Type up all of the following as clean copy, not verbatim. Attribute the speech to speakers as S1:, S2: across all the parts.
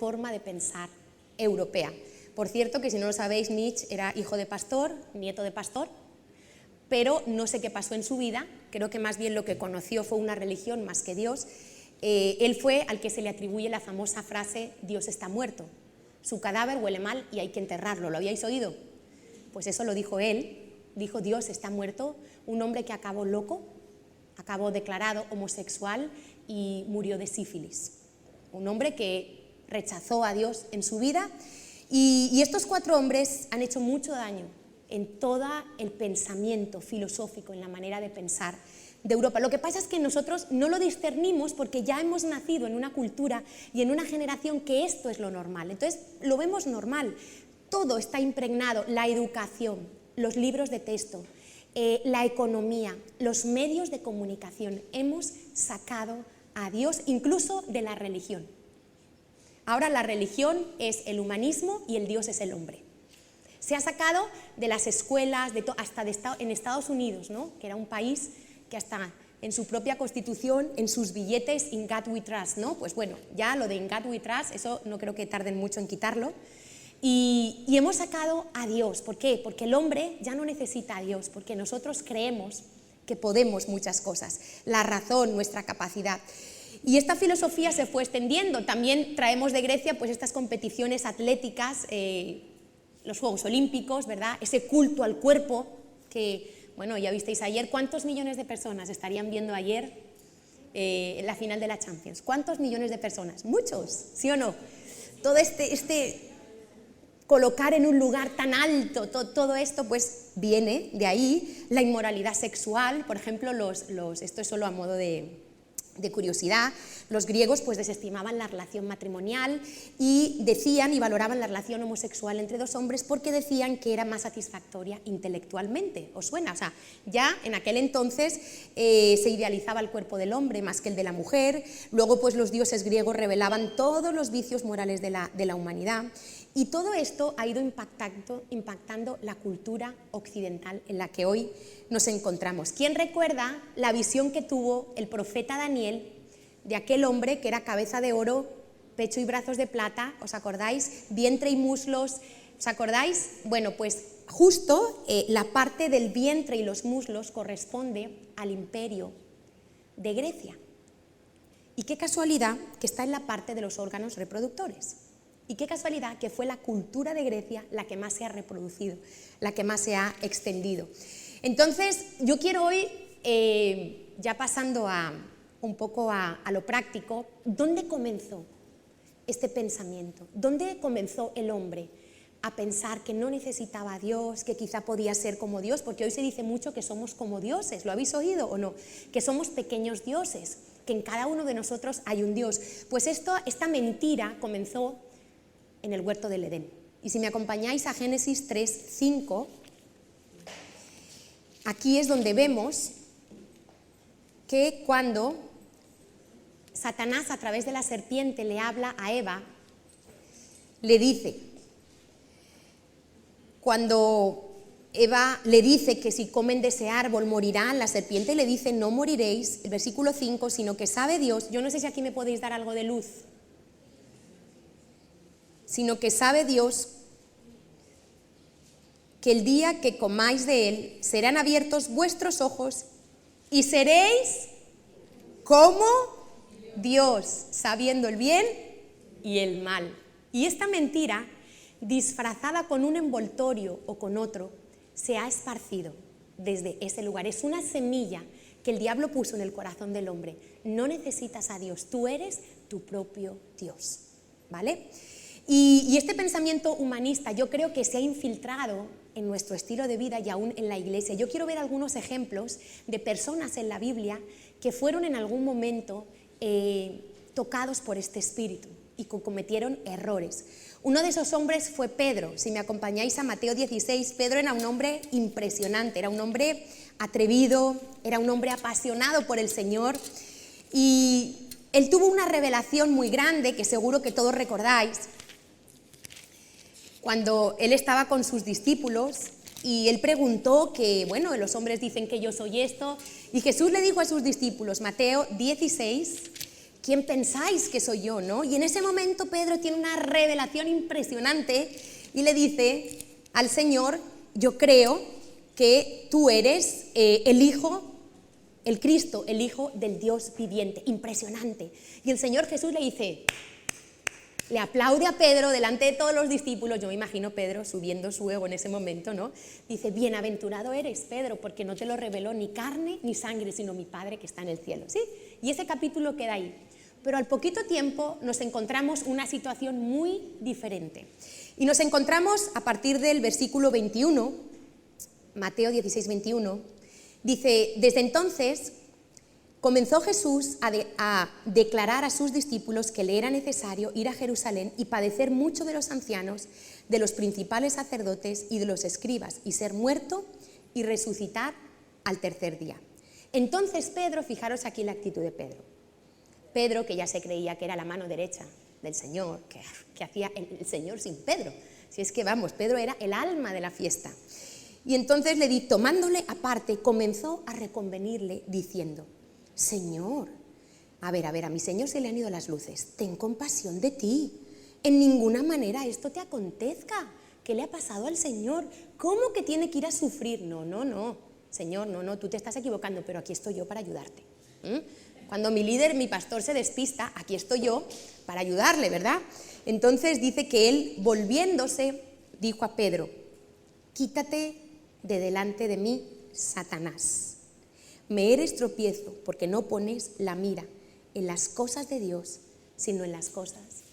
S1: forma de pensar europea. Por cierto, que si no lo sabéis, Nietzsche era hijo de pastor, nieto de pastor, pero no sé qué pasó en su vida, creo que más bien lo que conoció fue una religión más que Dios. Él fue al que se le atribuye la famosa frase «Dios está muerto, su cadáver huele mal y hay que enterrarlo». ¿Lo habíais oído? Pues eso lo dijo él, dijo «Dios está muerto», un hombre que acabó loco, acabó declarado homosexual y murió de sífilis. Un hombre que rechazó a Dios en su vida y estos 4 hombres han hecho mucho daño en todo el pensamiento filosófico, en la manera de pensar de Europa. Lo que pasa es que nosotros no lo discernimos porque ya hemos nacido en una cultura y en una generación que esto es lo normal. Entonces lo vemos normal, todo está impregnado, la educación, los libros de texto, la economía, los medios de comunicación. Hemos sacado a Dios incluso de la religión. Ahora la religión es el humanismo y el Dios es el hombre. Se ha sacado de las escuelas, hasta en Estados Unidos, ¿no? Que era un país que hasta en su propia constitución, en sus billetes, "In God we trust", ¿no? Pues bueno, ya lo de "In God we trust", eso no creo que tarden mucho en quitarlo. Y hemos sacado a Dios. ¿Por qué? Porque el hombre ya no necesita a Dios, porque nosotros creemos que podemos muchas cosas, la razón, nuestra capacidad. Y esta filosofía se fue extendiendo. También traemos de Grecia pues estas competiciones atléticas, los Juegos Olímpicos, ¿verdad? Ese culto al cuerpo que, bueno, ya visteis ayer, ¿cuántos millones de personas estarían viendo ayer la final de la Champions? ¿Cuántos millones de personas? Muchos, ¿sí o no? Todo este colocar en un lugar tan alto, todo esto pues viene de ahí. La inmoralidad sexual, por ejemplo, esto es solo a modo de curiosidad, los griegos pues desestimaban la relación matrimonial y decían y valoraban la relación homosexual entre 2 hombres porque decían que era más satisfactoria intelectualmente. ¿Os suena? O sea, ya en aquel entonces se idealizaba el cuerpo del hombre más que el de la mujer. Luego pues los dioses griegos revelaban todos los vicios morales de la humanidad. Y todo esto ha ido impactando la cultura occidental en la que hoy nos encontramos. ¿Quién recuerda la visión que tuvo el profeta Daniel de aquel hombre que era cabeza de oro, pecho y brazos de plata? ¿Os acordáis? Vientre y muslos, ¿os acordáis? Bueno, pues justo la parte del vientre y los muslos corresponde al imperio de Grecia. Y qué casualidad que está en la parte de los órganos reproductores. Y qué casualidad que fue la cultura de Grecia la que más se ha reproducido, la que más se ha extendido. Entonces, yo quiero hoy, ya pasando un poco a lo práctico, ¿dónde comenzó este pensamiento? ¿Dónde comenzó el hombre a pensar que no necesitaba a Dios, que quizá podía ser como Dios? Porque hoy se dice mucho que somos como dioses, ¿lo habéis oído o no? Que somos pequeños dioses, que en cada uno de nosotros hay un Dios. Pues esta mentira comenzó en el huerto del Edén. Y si me acompañáis a Génesis 3:5, aquí es donde vemos que cuando Satanás a través de la serpiente le habla a Eva, le dice, cuando Eva le dice que si comen de ese árbol morirán, la serpiente le dice no moriréis, el versículo 5, sino que sabe Dios, yo no sé si aquí me podéis dar algo de luz, sino que sabe Dios que el día que comáis de él serán abiertos vuestros ojos y seréis como Dios, sabiendo el bien y el mal. Y esta mentira, disfrazada con un envoltorio o con otro, se ha esparcido desde ese lugar. Es una semilla que el diablo puso en el corazón del hombre. No necesitas a Dios, tú eres tu propio Dios, ¿vale? Y este pensamiento humanista yo creo que se ha infiltrado en nuestro estilo de vida y aún en la iglesia. Yo quiero ver algunos ejemplos de personas en la Biblia que fueron en algún momento tocados por este espíritu y que cometieron errores. Uno de esos hombres fue Pedro. Si me acompañáis a Mateo 16, Pedro era un hombre impresionante, era un hombre atrevido, era un hombre apasionado por el Señor y él tuvo una revelación muy grande que seguro que todos recordáis. Cuando él estaba con sus discípulos y él preguntó que, bueno, los hombres dicen que yo soy esto, y Jesús le dijo a sus discípulos, Mateo 16, ¿quién pensáis que soy yo, no? Y en ese momento Pedro tiene una revelación impresionante y le dice al Señor, yo creo que tú eres el Hijo, el Cristo, el Hijo del Dios viviente. Impresionante. Y el Señor Jesús le dice, le aplaude a Pedro delante de todos los discípulos. Yo me imagino Pedro subiendo su ego en ese momento, ¿no? Dice, bienaventurado eres, Pedro, porque no te lo reveló ni carne ni sangre, sino mi Padre que está en el cielo, ¿sí? Y ese capítulo queda ahí. Pero al poquito tiempo nos encontramos una situación muy diferente. Y nos encontramos a partir del versículo 21, Mateo 16, 21, dice, desde entonces comenzó Jesús a declarar a sus discípulos que le era necesario ir a Jerusalén y padecer mucho de los ancianos, de los principales sacerdotes y de los escribas, y ser muerto y resucitar al tercer día. Entonces Pedro, fijaros aquí la actitud de Pedro. Pedro, que ya se creía que era la mano derecha del Señor, que hacía el Señor sin Pedro. Si es que vamos, Pedro era el alma de la fiesta. Y entonces tomándole aparte, comenzó a reconvenirle diciendo, Señor, a mi Señor se le han ido las luces, ten compasión de ti, en ninguna manera esto te acontezca. ¿Qué le ha pasado al Señor? ¿Cómo que tiene que ir a sufrir? No, Señor, no, tú te estás equivocando, pero aquí estoy yo para ayudarte. Cuando mi líder, mi pastor se despista, aquí estoy yo para ayudarle, ¿verdad? Entonces dice que él, volviéndose, dijo a Pedro, quítate de delante de mí, Satanás. Me eres tropiezo porque no pones la mira en las cosas de Dios, sino en las cosas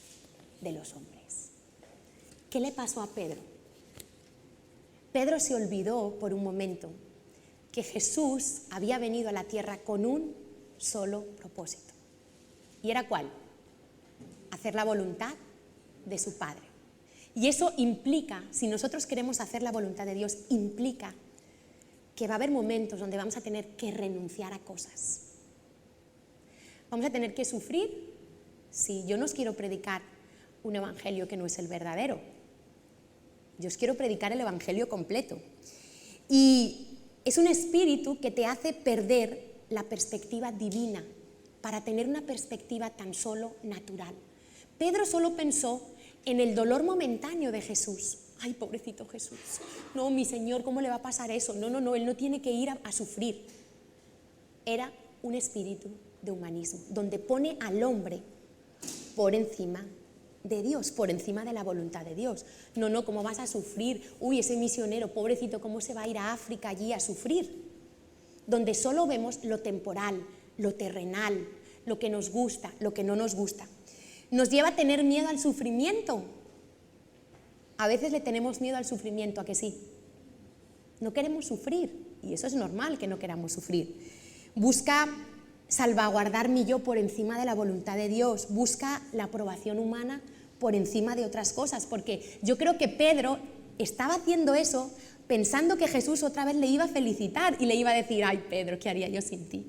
S1: de los hombres. ¿Qué le pasó a Pedro? Pedro se olvidó por un momento que Jesús había venido a la tierra con un solo propósito. ¿Y era cuál? Hacer la voluntad de su Padre. Y eso implica, si nosotros queremos hacer la voluntad de Dios, implica que va a haber momentos donde vamos a tener que renunciar a cosas. Vamos a tener que sufrir. Sí, yo no os quiero predicar un evangelio que no es el verdadero. Yo os quiero predicar el evangelio completo. Y es un espíritu que te hace perder la perspectiva divina para tener una perspectiva tan solo natural. Pedro solo pensó en el dolor momentáneo de Jesús. Ay, pobrecito Jesús. No, mi Señor, ¿cómo le va a pasar eso? No, él no tiene que ir a sufrir. Era un espíritu de humanismo, donde pone al hombre por encima de Dios, por encima de la voluntad de Dios. No, ¿cómo vas a sufrir? Uy, ese misionero, pobrecito, ¿cómo se va a ir a África allí a sufrir? Donde solo vemos lo temporal, lo terrenal, lo que nos gusta, lo que no nos gusta. Nos lleva a tener miedo al sufrimiento. A veces le tenemos miedo al sufrimiento, ¿a que sí? No queremos sufrir, y eso es normal que no queramos sufrir. Busca salvaguardar mi yo por encima de la voluntad de Dios, busca la aprobación humana por encima de otras cosas, porque yo creo que Pedro estaba haciendo eso pensando que Jesús otra vez le iba a felicitar y le iba a decir, ay Pedro, ¿qué haría yo sin ti?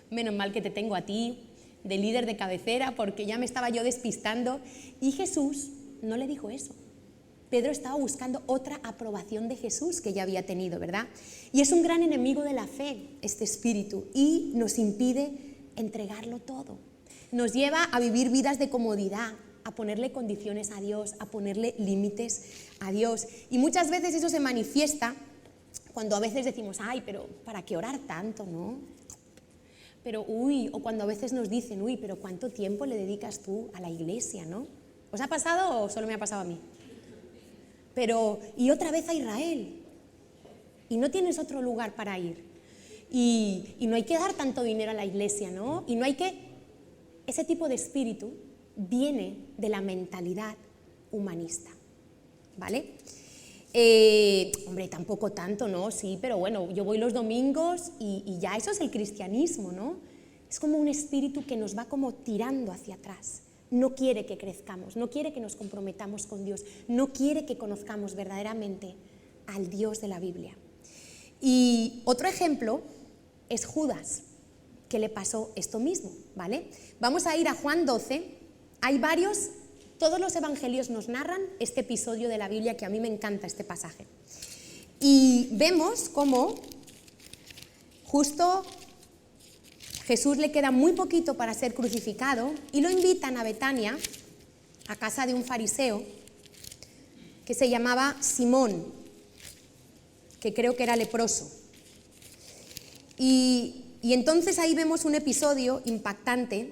S1: Menos mal que te tengo a ti, de líder de cabecera, porque ya me estaba yo despistando. Y Jesús no le dijo eso. Pedro estaba buscando otra aprobación de Jesús que ya había tenido, ¿verdad? Y es un gran enemigo de la fe, este espíritu, y nos impide entregarlo todo. Nos lleva a vivir vidas de comodidad, a ponerle condiciones a Dios, a ponerle límites a Dios. Y muchas veces eso se manifiesta cuando a veces decimos, ay, pero ¿para qué orar tanto, no? Pero, o cuando a veces nos dicen, pero ¿cuánto tiempo le dedicas tú a la iglesia, no? ¿Os ha pasado o solo me ha pasado a mí? Pero, y otra vez a Israel, y no tienes otro lugar para ir, y no hay que dar tanto dinero a la iglesia, ¿no? Y no hay que... Ese tipo de espíritu viene de la mentalidad humanista, ¿vale? Hombre, tampoco tanto, ¿no? Sí, pero bueno, yo voy los domingos y ya eso es el cristianismo, ¿no? Es como un espíritu que nos va como tirando hacia atrás. No quiere que crezcamos, no quiere que nos comprometamos con Dios, no quiere que conozcamos verdaderamente al Dios de la Biblia. Y otro ejemplo es Judas, que le pasó esto mismo, ¿vale? Vamos a ir a Juan 12, hay varios, todos los evangelios nos narran este episodio de la Biblia, que a mí me encanta este pasaje. Y vemos cómo justo Jesús le queda muy poquito para ser crucificado y lo invitan a Betania, a casa de un fariseo que se llamaba Simón, que creo que era leproso. Y entonces ahí vemos un episodio impactante.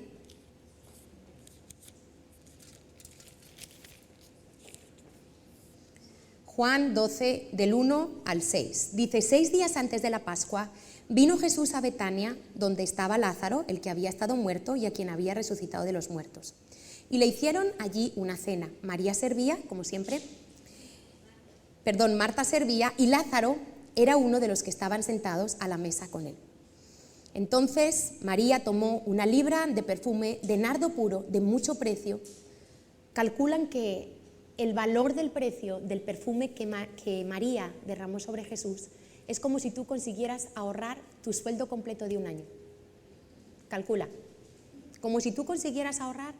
S1: Juan 12, del 1 al 6. Dice, 6 días antes de la Pascua, vino Jesús a Betania, donde estaba Lázaro, el que había estado muerto y a quien había resucitado de los muertos. Y le hicieron allí una cena. María servía, como siempre. Marta servía y Lázaro era uno de los que estaban sentados a la mesa con él. Entonces María tomó una libra de perfume de nardo puro, de mucho precio. Calculan que el valor del precio del perfume que María derramó sobre Jesús es como si tú consiguieras ahorrar tu sueldo completo de un año. Calcula, como si tú consiguieras ahorrar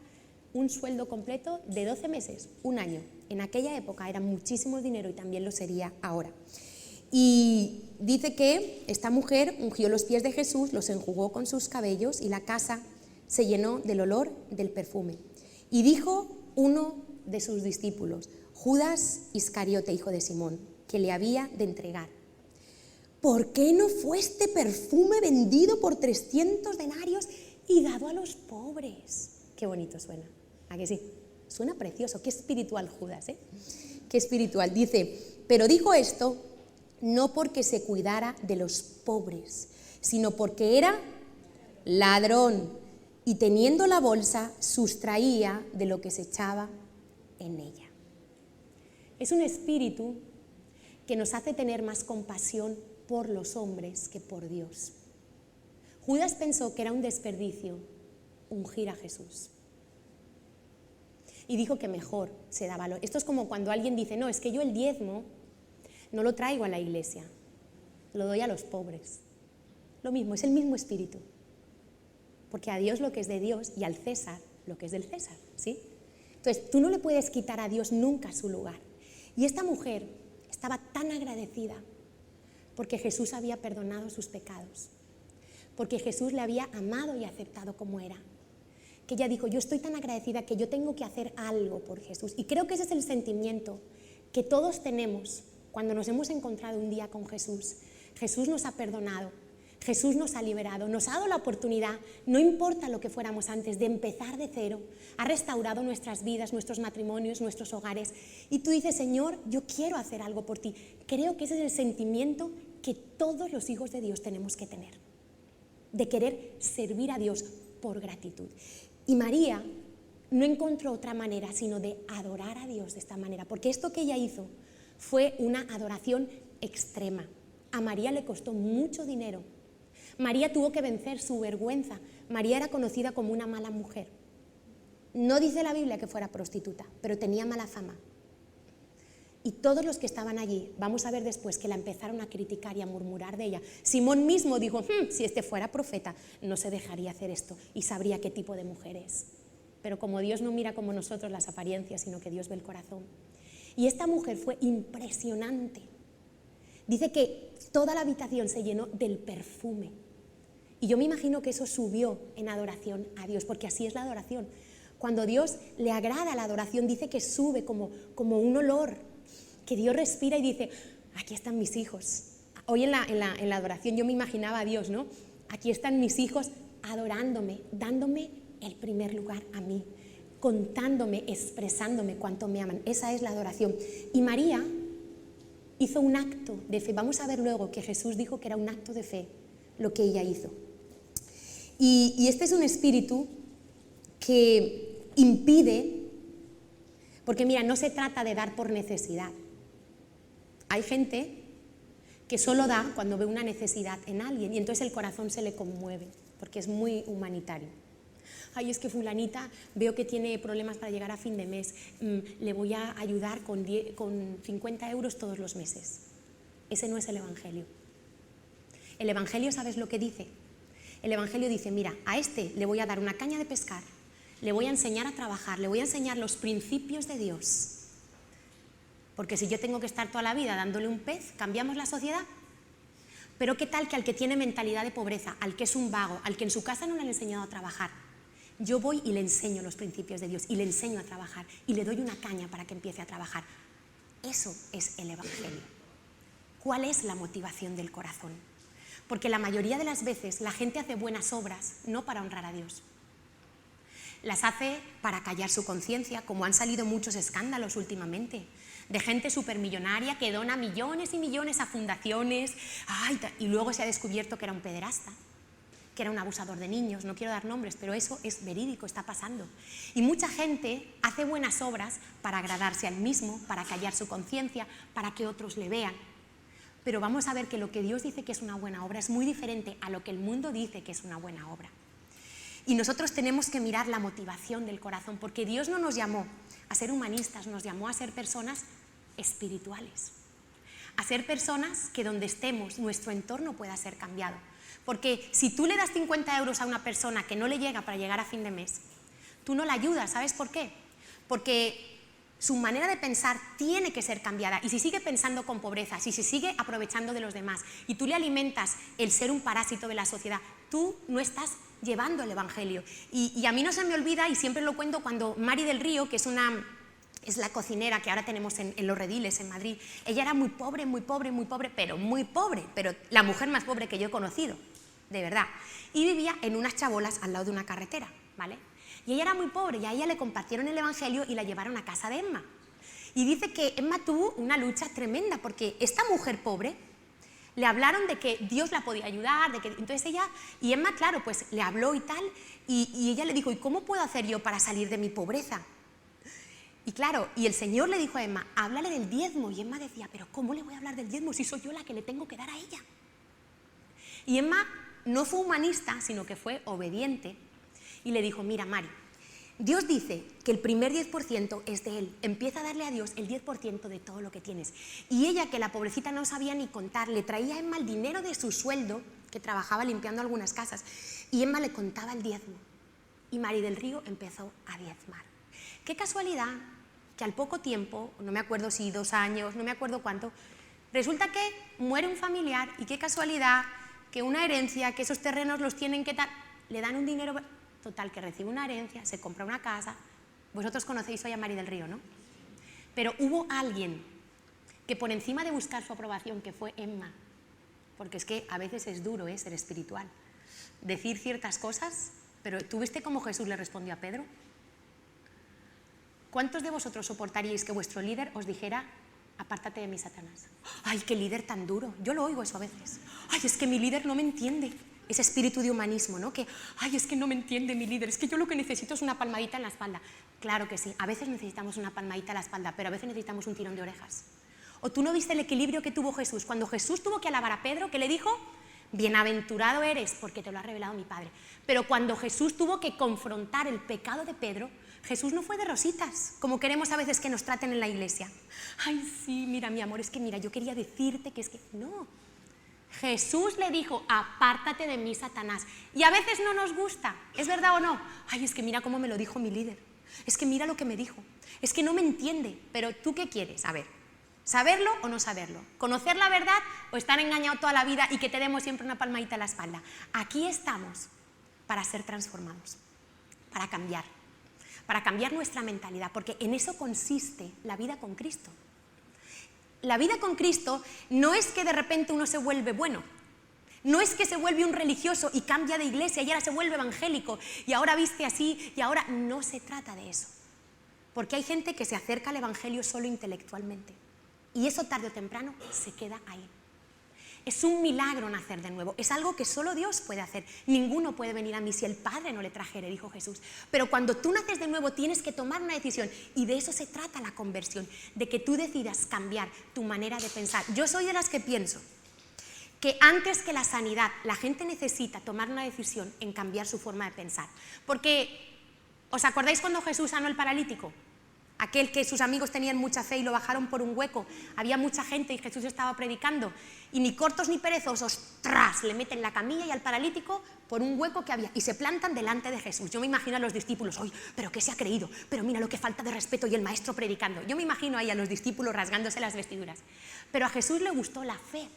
S1: un sueldo completo de 12 meses, un año. En aquella época era muchísimo dinero y también lo sería ahora. Y dice que esta mujer ungió los pies de Jesús, los enjugó con sus cabellos y la casa se llenó del olor del perfume. Y dijo uno de sus discípulos, Judas Iscariote, hijo de Simón, que le había de entregar, ¿por qué no fue este perfume vendido por 300 denarios y dado a los pobres? Qué bonito suena, ¿a que sí? Suena precioso, qué espiritual Judas, ¿eh? Qué espiritual. Dice, pero dijo esto no porque se cuidara de los pobres, sino porque era ladrón y teniendo la bolsa sustraía de lo que se echaba en ella. Es un espíritu que nos hace tener más compasión por los hombres que por Dios. Judas pensó que era un desperdicio ungir a Jesús y dijo que mejor se da valor. Esto es como cuando alguien dice, no, es que yo el diezmo no lo traigo a la iglesia, lo doy a los pobres. Lo mismo, es el mismo espíritu, porque a Dios lo que es de Dios y al César lo que es del César, ¿sí? Entonces, tú no le puedes quitar a Dios nunca su lugar. Y esta mujer estaba tan agradecida porque Jesús había perdonado sus pecados, porque Jesús le había amado y aceptado como era, que ella dijo, yo estoy tan agradecida que yo tengo que hacer algo por Jesús. Y creo que ese es el sentimiento que todos tenemos cuando nos hemos encontrado un día con Jesús. Jesús nos ha perdonado, Jesús nos ha liberado, nos ha dado la oportunidad, no importa lo que fuéramos antes, de empezar de cero. Ha restaurado nuestras vidas, nuestros matrimonios, nuestros hogares. Y tú dices, Señor, yo quiero hacer algo por ti. Creo que ese es el sentimiento que todos los hijos de Dios tenemos que tener, de querer servir a Dios por gratitud. Y María no encontró otra manera sino de adorar a Dios de esta manera, porque esto que ella hizo fue una adoración extrema. A María le costó mucho dinero. María tuvo que vencer su vergüenza. María era conocida como una mala mujer. No dice la Biblia que fuera prostituta, pero tenía mala fama. Y todos los que estaban allí, vamos a ver después que la empezaron a criticar y a murmurar de ella. Simón mismo dijo, si este fuera profeta, no se dejaría hacer esto y sabría qué tipo de mujer es. Pero como Dios no mira como nosotros las apariencias, sino que Dios ve el corazón. Y esta mujer fue impresionante. Dice que toda la habitación se llenó del perfume. Y yo me imagino que eso subió en adoración a Dios, porque así es la adoración. Cuando Dios le agrada la adoración, dice que sube como un olor, que Dios respira y dice, aquí están mis hijos. Hoy en la adoración yo me imaginaba a Dios, ¿no? Aquí están mis hijos adorándome, dándome el primer lugar a mí, contándome, expresándome cuánto me aman. Esa es la adoración. Y María hizo un acto de fe. Vamos a ver luego que Jesús dijo que era un acto de fe lo que ella hizo. Y este es un espíritu que impide, porque mira, no se trata de dar por necesidad. Hay gente que solo da cuando ve una necesidad en alguien y entonces el corazón se le conmueve, porque es muy humanitario. Ay, es que fulanita veo que tiene problemas para llegar a fin de mes, le voy a ayudar con 50 euros todos los meses. Ese no es el Evangelio. El Evangelio, ¿sabes lo que dice? El Evangelio dice, mira, a este le voy a dar una caña de pescar, le voy a enseñar a trabajar, le voy a enseñar los principios de Dios. Porque si yo tengo que estar toda la vida dándole un pez, ¿cambiamos la sociedad? Pero ¿qué tal que al que tiene mentalidad de pobreza, al que es un vago, al que en su casa no le han enseñado a trabajar, yo voy y le enseño los principios de Dios y le enseño a trabajar y le doy una caña para que empiece a trabajar? Eso es el Evangelio. ¿Cuál es la motivación del corazón? Porque la mayoría de las veces la gente hace buenas obras no para honrar a Dios. Las hace para callar su conciencia, como han salido muchos escándalos últimamente, de gente supermillonaria que dona millones y millones a fundaciones, y luego se ha descubierto que era un pederasta, que era un abusador de niños. No quiero dar nombres, pero eso es verídico, está pasando. Y mucha gente hace buenas obras para agradarse al mismo, para callar su conciencia, para que otros le vean. Pero vamos a ver que lo que Dios dice que es una buena obra es muy diferente a lo que el mundo dice que es una buena obra. Y nosotros tenemos que mirar la motivación del corazón, porque Dios no nos llamó a ser humanistas, nos llamó a ser personas espirituales, a ser personas que donde estemos nuestro entorno pueda ser cambiado. Porque si tú le das 50 euros a una persona que no le llega para llegar a fin de mes, tú no la ayudas. ¿Sabes por qué? Porque su manera de pensar tiene que ser cambiada, y si sigue pensando con pobreza, si se sigue aprovechando de los demás y tú le alimentas el ser un parásito de la sociedad, tú no estás llevando el Evangelio. Y a mí no se me olvida, y siempre lo cuento, cuando Mari del Río, que es la cocinera que ahora tenemos en Los Rediles, en Madrid, ella era muy pobre, pero la mujer más pobre que yo he conocido, de verdad, y vivía en unas chabolas al lado de una carretera, ¿vale? Y ella era muy pobre y a ella le compartieron el Evangelio y la llevaron a casa de Emma. Y dice que Emma tuvo una lucha tremenda porque esta mujer pobre le hablaron de que Dios la podía ayudar, entonces ella, y Emma, claro, pues le habló y tal, y ella le dijo, ¿y cómo puedo hacer yo para salir de mi pobreza? Y claro, y el Señor le dijo a Emma, háblale del diezmo, y Emma decía, pero ¿cómo le voy a hablar del diezmo si soy yo la que le tengo que dar a ella? Y Emma no fue humanista, sino que fue obediente, y le dijo, mira Mari, Dios dice que el primer 10% es de Él, empieza a darle a Dios el 10% de todo lo que tienes. Y ella, que la pobrecita no sabía ni contar, le traía a Emma el dinero de su sueldo, que trabajaba limpiando algunas casas, y Emma le contaba el diezmo, y Mari del Río empezó a diezmar. Qué casualidad que al poco tiempo, no me acuerdo si 2 años, no me acuerdo cuánto, resulta que muere un familiar, y qué casualidad que una herencia, que esos terrenos los tienen que tal, le dan un dinero. Total, que recibe una herencia, se compra una casa. Vosotros conocéis hoy a Mari del Río, ¿no? Pero hubo alguien que por encima de buscar su aprobación, que fue Emma, porque es que a veces es duro ser espiritual, decir ciertas cosas, pero ¿tú viste cómo Jesús le respondió a Pedro? ¿Cuántos de vosotros soportaríais que vuestro líder os dijera, apártate de mí, Satanás? ¡Ay, qué líder tan duro! Yo lo oigo eso a veces. ¡Ay, es que mi líder no me entiende! Ese espíritu de humanismo, ¿no? Que, ay, es que no me entiende mi líder, es que yo lo que necesito es una palmadita en la espalda. Claro que sí, a veces necesitamos una palmadita en la espalda, pero a veces necesitamos un tirón de orejas. ¿O tú no viste el equilibrio que tuvo Jesús? Cuando Jesús tuvo que alabar a Pedro, ¿qué le dijo? Bienaventurado eres, porque te lo ha revelado mi Padre. Pero cuando Jesús tuvo que confrontar el pecado de Pedro, Jesús no fue de rositas, como queremos a veces que nos traten en la iglesia. Ay, sí, mira, mi amor, es que mira, yo quería decirte que es que... No. Jesús le dijo, apártate de mí, Satanás. Y a veces no nos gusta, ¿es verdad o no? Ay, es que mira cómo me lo dijo mi líder. Es que mira lo que me dijo. Es que no me entiende. Pero ¿tú qué quieres? A ver, ¿saberlo o no saberlo? ¿Conocer la verdad o estar engañado toda la vida y que te demos siempre una palmadita en la espalda? Aquí estamos para ser transformados, para cambiar nuestra mentalidad, porque en eso consiste la vida con Cristo. La vida con Cristo no es que de repente uno se vuelve bueno, no es que se vuelve un religioso y cambia de iglesia y ahora se vuelve evangélico y ahora viste así y ahora no se trata de eso. Porque hay gente que se acerca al evangelio solo intelectualmente y eso tarde o temprano se queda ahí. Es un milagro nacer de nuevo, es algo que solo Dios puede hacer. Ninguno puede venir a mí si el Padre no le trajere, dijo Jesús. Pero cuando tú naces de nuevo tienes que tomar una decisión y de eso se trata la conversión, de que tú decidas cambiar tu manera de pensar. Yo soy de las que pienso que antes que la sanidad la gente necesita tomar una decisión en cambiar su forma de pensar. Porque, ¿os acordáis cuando Jesús sanó al paralítico? Aquel que sus amigos tenían mucha fe y lo bajaron por un hueco. Había mucha gente y Jesús estaba predicando. Y ni cortos ni perezosos, ¡tras!, le meten la camilla y al paralítico por un hueco que había. Y se plantan delante de Jesús. Yo me imagino a los discípulos, ¡ay, pero qué se ha creído! Pero mira lo que falta de respeto, y el maestro predicando. Yo me imagino ahí a los discípulos rasgándose las vestiduras. Pero a Jesús le gustó la fe.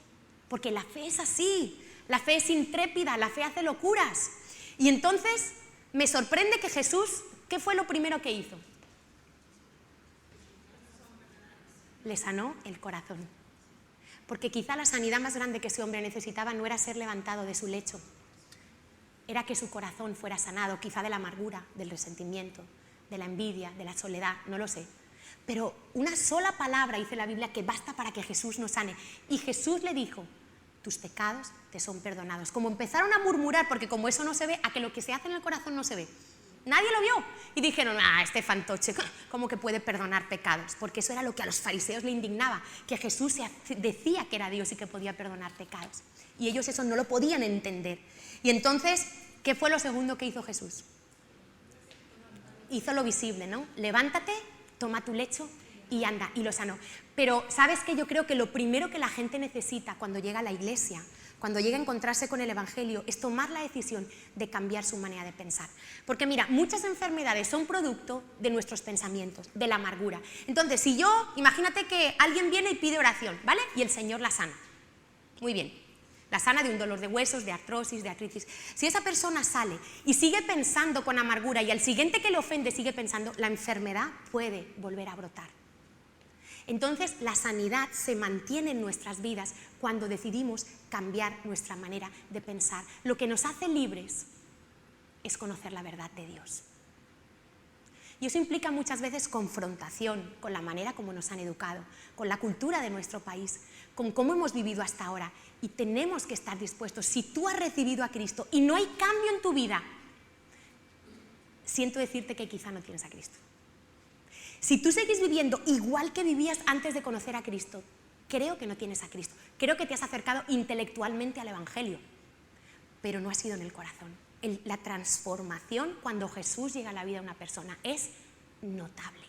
S1: porque la fe es así, la fe es intrépida, la fe hace locuras. Y entonces me sorprende que Jesús, ¿qué fue lo primero que hizo? Le sanó el corazón. Porque quizá la sanidad más grande que ese hombre necesitaba no era ser levantado de su lecho, era que su corazón fuera sanado, quizá de la amargura, del resentimiento, de la envidia, de la soledad, no lo sé. Pero una sola palabra dice la Biblia que basta para que Jesús nos sane. Y Jesús le dijo, tus pecados te son perdonados. Como empezaron a murmurar, porque como eso no se ve, a que lo que se hace en el corazón no se ve. Nadie lo vio. Y dijeron, este fantoche, ¿cómo que puede perdonar pecados? Porque eso era lo que a los fariseos le indignaba, que Jesús decía que era Dios y que podía perdonar pecados. Y ellos eso no lo podían entender. Y entonces, ¿qué fue lo segundo que hizo Jesús? Hizo lo visible, ¿no? Levántate, toma tu lecho y anda, y lo sanó. Pero, ¿sabes qué? Yo creo que lo primero que la gente necesita cuando llega a la iglesia, cuando llega a encontrarse con el Evangelio, es tomar la decisión de cambiar su manera de pensar. Porque mira, muchas enfermedades son producto de nuestros pensamientos, de la amargura. Entonces, si yo, imagínate que alguien viene y pide oración, ¿vale? Y el Señor la sana. Muy bien. La sana de un dolor de huesos, de artrosis, de artritis. Si esa persona sale y sigue pensando con amargura y al siguiente que le ofende sigue pensando, la enfermedad puede volver a brotar. Entonces, la sanidad se mantiene en nuestras vidas cuando decidimos cambiar nuestra manera de pensar. Lo que nos hace libres es conocer la verdad de Dios. Y eso implica muchas veces confrontación con la manera como nos han educado, con la cultura de nuestro país, con cómo hemos vivido hasta ahora. Y tenemos que estar dispuestos. Si tú has recibido a Cristo y no hay cambio en tu vida, siento decirte que quizá no tienes a Cristo. Si tú sigues viviendo igual que vivías antes de conocer a Cristo, creo que no tienes a Cristo. Creo que te has acercado intelectualmente al Evangelio, pero no ha sido en el corazón. La transformación cuando Jesús llega a la vida de una persona es notable.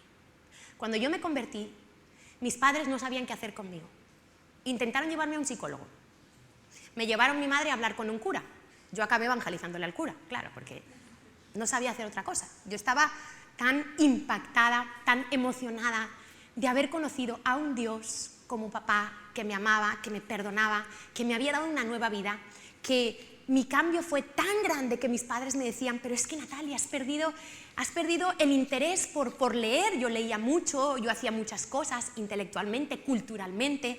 S1: Cuando yo me convertí, mis padres no sabían qué hacer conmigo. Intentaron llevarme a un psicólogo. Me llevaron mi madre a hablar con un cura. Yo acabé evangelizándole al cura, claro, porque no sabía hacer otra cosa. Yo estaba tan impactada, tan emocionada de haber conocido a un Dios como papá que me amaba, que me perdonaba, que me había dado una nueva vida, que mi cambio fue tan grande que mis padres me decían, pero es que Natalia, has perdido el interés por leer. Yo leía mucho, yo hacía muchas cosas intelectualmente, culturalmente,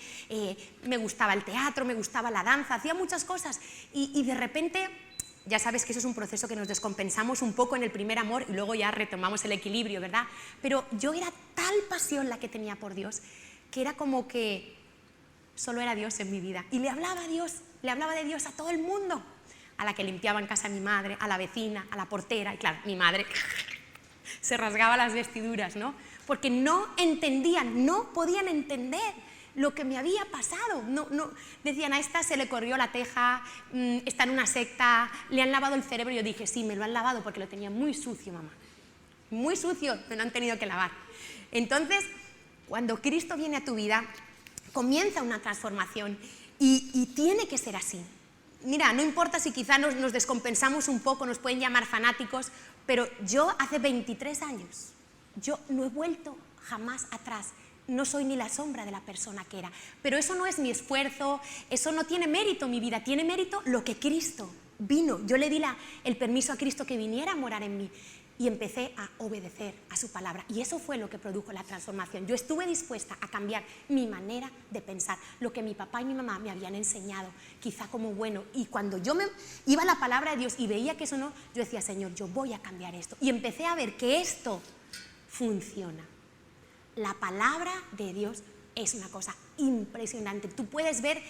S1: me gustaba el teatro, me gustaba la danza, hacía muchas cosas y de repente, ya sabes que eso es un proceso que nos descompensamos un poco en el primer amor y luego ya retomamos el equilibrio, ¿verdad? Pero yo era tal pasión la que tenía por Dios que era como que solo era Dios en mi vida y le hablaba a Dios, le hablaba de Dios a todo el mundo, a la que limpiaba en casa mi madre, a la vecina, a la portera, y claro, mi madre se rasgaba las vestiduras, ¿no? Porque no entendían, no podían entender lo que me había pasado. No, decían, a esta se le corrió la teja, está en una secta, le han lavado el cerebro. Y yo dije, sí, me lo han lavado porque lo tenía muy sucio, mamá. Muy sucio, me lo han tenido que lavar. Entonces, cuando Cristo viene a tu vida, comienza una transformación y tiene que ser así. Mira, no importa si quizá nos descompensamos un poco, nos pueden llamar fanáticos, pero yo hace 23 años, yo no he vuelto jamás atrás. No soy ni la sombra de la persona que era. Pero eso no es mi esfuerzo, eso no tiene mérito en mi vida, tiene mérito lo que Cristo vino. Yo le di el permiso a Cristo que viniera a morar en mí y empecé a obedecer a su palabra. Y eso fue lo que produjo la transformación. Yo estuve dispuesta a cambiar mi manera de pensar, lo que mi papá y mi mamá me habían enseñado, quizá como bueno. Y cuando yo me iba a la palabra de Dios y veía que eso no, yo decía, Señor, yo voy a cambiar esto. Y empecé a ver que esto funciona. La palabra de Dios es una cosa impresionante. Tú puedes ver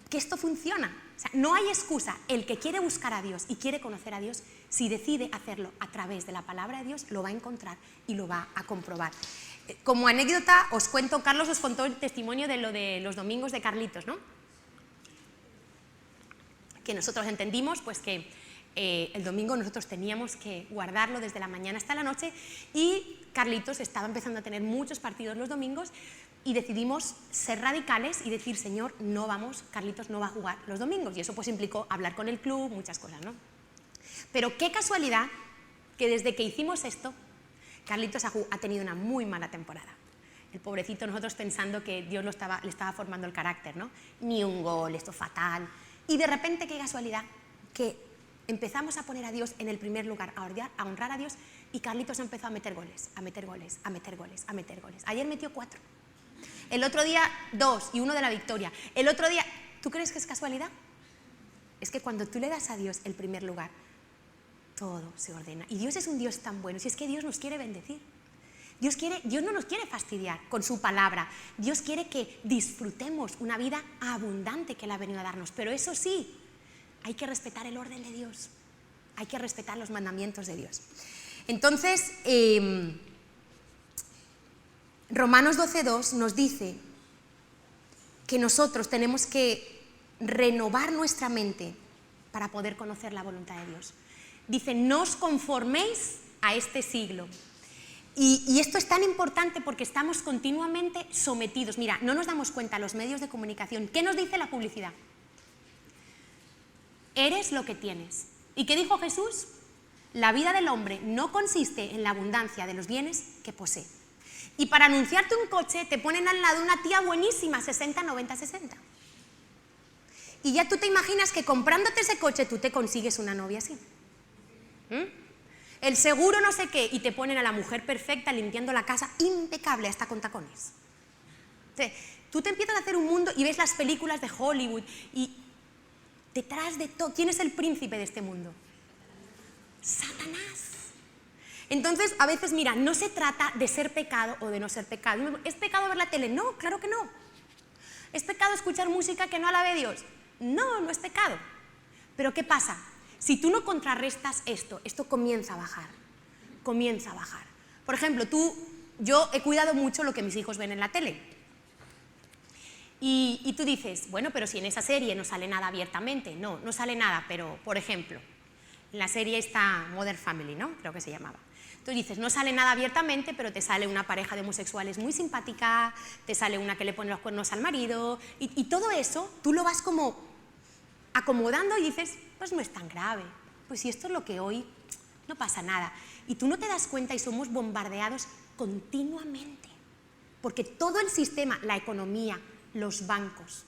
S1: que esto funciona. O sea, no hay excusa. El que quiere buscar a Dios y quiere conocer a Dios, si decide hacerlo a través de la palabra de Dios, lo va a encontrar y lo va a comprobar. Como anécdota os cuento, Carlos os contó el testimonio de lo de los domingos de Carlitos, ¿no? Que nosotros entendimos pues que el domingo nosotros teníamos que guardarlo desde la mañana hasta la noche y Carlitos estaba empezando a tener muchos partidos los domingos y decidimos ser radicales y decir, Señor, no vamos, Carlitos no va a jugar los domingos. Y eso pues implicó hablar con el club, muchas cosas, ¿no? Pero qué casualidad que desde que hicimos esto, Carlitos ha tenido una muy mala temporada. El pobrecito, nosotros pensando que Dios le estaba formando el carácter, ¿no? Ni un gol, esto fatal. Y de repente, qué casualidad, que empezamos a poner a Dios en el primer lugar, a honrar a Dios, y Carlitos empezó a meter goles, a meter goles, a meter goles, a meter goles. Ayer metió 4. El otro día 2 y 1 de la victoria. El otro día, ¿tú crees que es casualidad? Es que cuando tú le das a Dios el primer lugar, todo se ordena. Y Dios es un Dios tan bueno, si es que Dios nos quiere bendecir. Dios no nos quiere fastidiar con su palabra. Dios quiere que disfrutemos una vida abundante que Él ha venido a darnos. Pero eso sí, hay que respetar el orden de Dios. Hay que respetar los mandamientos de Dios. Entonces, Romanos 12:2 nos dice que nosotros tenemos que renovar nuestra mente para poder conocer la voluntad de Dios. Dice, no os conforméis a este siglo. Y esto es tan importante porque estamos continuamente sometidos. Mira, no nos damos cuenta los medios de comunicación. ¿Qué nos dice la publicidad? Eres lo que tienes. ¿Y qué dijo Jesús? La vida del hombre no consiste en la abundancia de los bienes que posee. Y para anunciarte un coche te ponen al lado una tía buenísima, 60, 90, 60. Y ya tú te imaginas que comprándote ese coche tú te consigues una novia así. El seguro no sé qué, y te ponen a la mujer perfecta limpiando la casa, impecable, hasta con tacones. Entonces, tú te empiezas a hacer un mundo y ves las películas de Hollywood y detrás de todo, ¿quién es el príncipe de este mundo? Satanás. Entonces, a veces, mira, no se trata de ser pecado o de no ser pecado. ¿Es pecado ver la tele? No, claro que no. ¿Es pecado escuchar música que no alabe a Dios? No, no es pecado. Pero ¿qué pasa? Si tú no contrarrestas esto comienza a bajar, comienza a bajar. Por ejemplo, yo he cuidado mucho lo que mis hijos ven en la tele. Y tú dices, bueno, pero si en esa serie no sale nada abiertamente. No, no sale nada, pero, por ejemplo, en la serie está Modern Family, ¿no? Creo que se llamaba. Tú dices, no sale nada abiertamente, pero te sale una pareja de homosexuales muy simpática, te sale una que le pone los cuernos al marido, y todo eso tú lo vas como acomodando y dices, pues no es tan grave, pues si esto es lo que hoy, no pasa nada. Y tú no te das cuenta y somos bombardeados continuamente, porque todo el sistema, la economía, los bancos,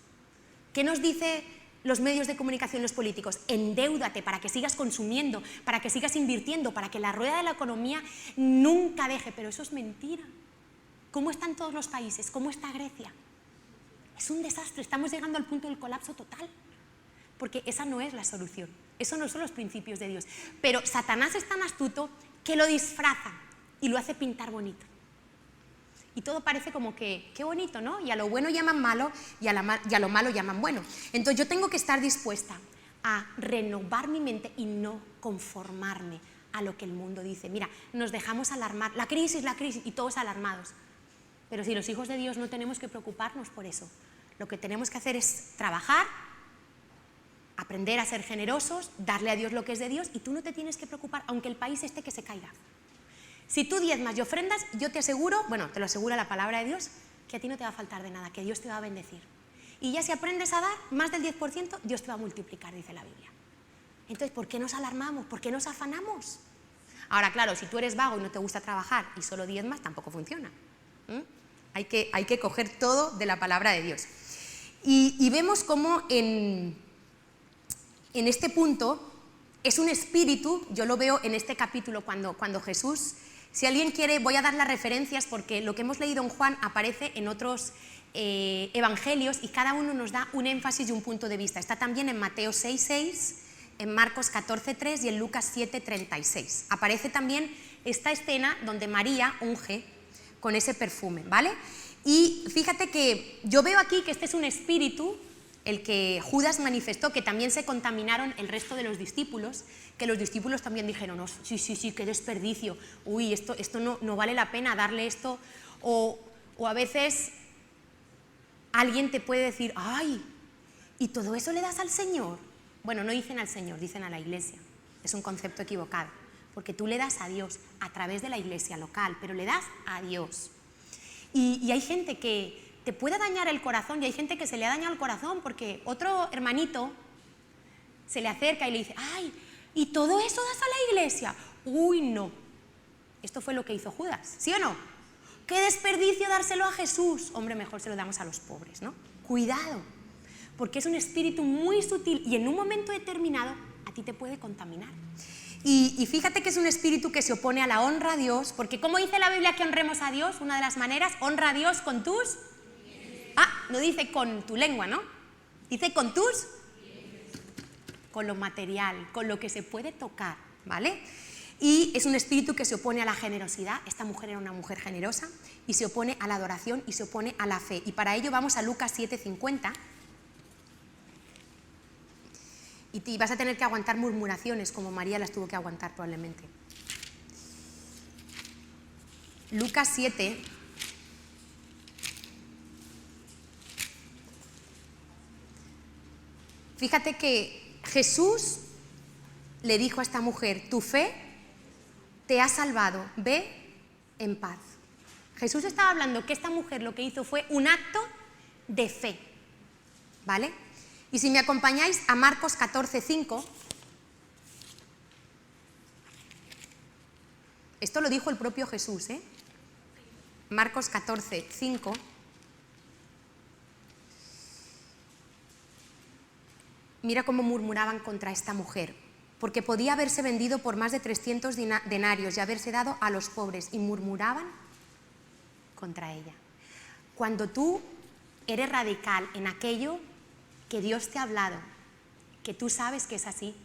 S1: ¿qué nos dice los medios de comunicación, los políticos? Endéudate para que sigas consumiendo, para que sigas invirtiendo, para que la rueda de la economía nunca deje, pero eso es mentira. ¿Cómo están todos los países? ¿Cómo está Grecia? Es un desastre, estamos llegando al punto del colapso total. Porque esa no es la solución, esos no son los principios de Dios. Pero Satanás es tan astuto que lo disfraza y lo hace pintar bonito. Y todo parece como que, qué bonito, ¿no? Y a lo bueno llaman malo y a lo malo llaman bueno. Entonces yo tengo que estar dispuesta a renovar mi mente y no conformarme a lo que el mundo dice. Mira, nos dejamos alarmar, la crisis, y todos alarmados. Pero si los hijos de Dios no tenemos que preocuparnos por eso. Lo que tenemos que hacer es trabajar, aprender a ser generosos, darle a Dios lo que es de Dios, y tú no te tienes que preocupar, aunque el país esté que se caiga. Si tú diezmas y ofrendas, yo te aseguro, bueno, te lo asegura la palabra de Dios, que a ti no te va a faltar de nada, que Dios te va a bendecir. Y ya si aprendes a dar más del 10%, Dios te va a multiplicar, dice la Biblia. Entonces, ¿por qué nos alarmamos? ¿Por qué nos afanamos? Ahora, claro, si tú eres vago y no te gusta trabajar y solo diezmas, tampoco funciona. Hay que coger todo de la palabra de Dios. Y vemos cómo en este punto es un espíritu, yo lo veo en este capítulo cuando Jesús, si alguien quiere, voy a dar las referencias porque lo que hemos leído en Juan aparece en otros evangelios y cada uno nos da un énfasis y un punto de vista. Está también en Mateo 6:6, en Marcos 14:3 y en Lucas 7:36. Aparece también esta escena donde María unge con ese perfume, ¿vale? Y fíjate que yo veo aquí que este es un espíritu, el que Judas manifestó, que también se contaminaron el resto de los discípulos, que los discípulos también dijeron, no, sí, qué desperdicio, uy, esto no vale la pena darle esto, o a veces alguien te puede decir, ay, ¿y todo eso le das al Señor? Bueno, no dicen al Señor, dicen a la iglesia, es un concepto equivocado, porque tú le das a Dios a través de la iglesia local, pero le das a Dios. Y hay gente que te puede dañar el corazón, y hay gente que se le ha dañado el corazón porque otro hermanito se le acerca y le dice, ay, ¿y todo eso das a la iglesia? Uy, no. Esto fue lo que hizo Judas, ¿sí o no? ¡qué desperdicio dárselo a Jesús! Hombre, mejor se lo damos a los pobres, ¿no? Cuidado, porque es un espíritu muy sutil y en un momento determinado a ti te puede contaminar. Y fíjate que es un espíritu que se opone a la honra a Dios, porque ¿cómo dice la Biblia que honremos a Dios? Una de las maneras, honra a Dios con tus... no dice con tu lengua, ¿no? Dice con tus... con lo material, con lo que se puede tocar, ¿vale? Y es un espíritu que se opone a la generosidad. Esta mujer era una mujer generosa, y se opone a la adoración y se opone a la fe. Y para ello vamos a Lucas 7:50. Y vas a tener que aguantar murmuraciones, como María las tuvo que aguantar probablemente. Lucas 7. Fíjate que Jesús le dijo a esta mujer, tu fe te ha salvado, ve en paz. Jesús estaba hablando que esta mujer lo que hizo fue un acto de fe, ¿vale? Y si me acompañáis a Marcos 14:5, esto lo dijo el propio Jesús, ¿eh? Marcos 14:5. Mira cómo murmuraban contra esta mujer, porque podía haberse vendido por más de 300 denarios y haberse dado a los pobres, y murmuraban contra ella. Cuando tú eres radical en aquello que Dios te ha hablado, que tú sabes que es así,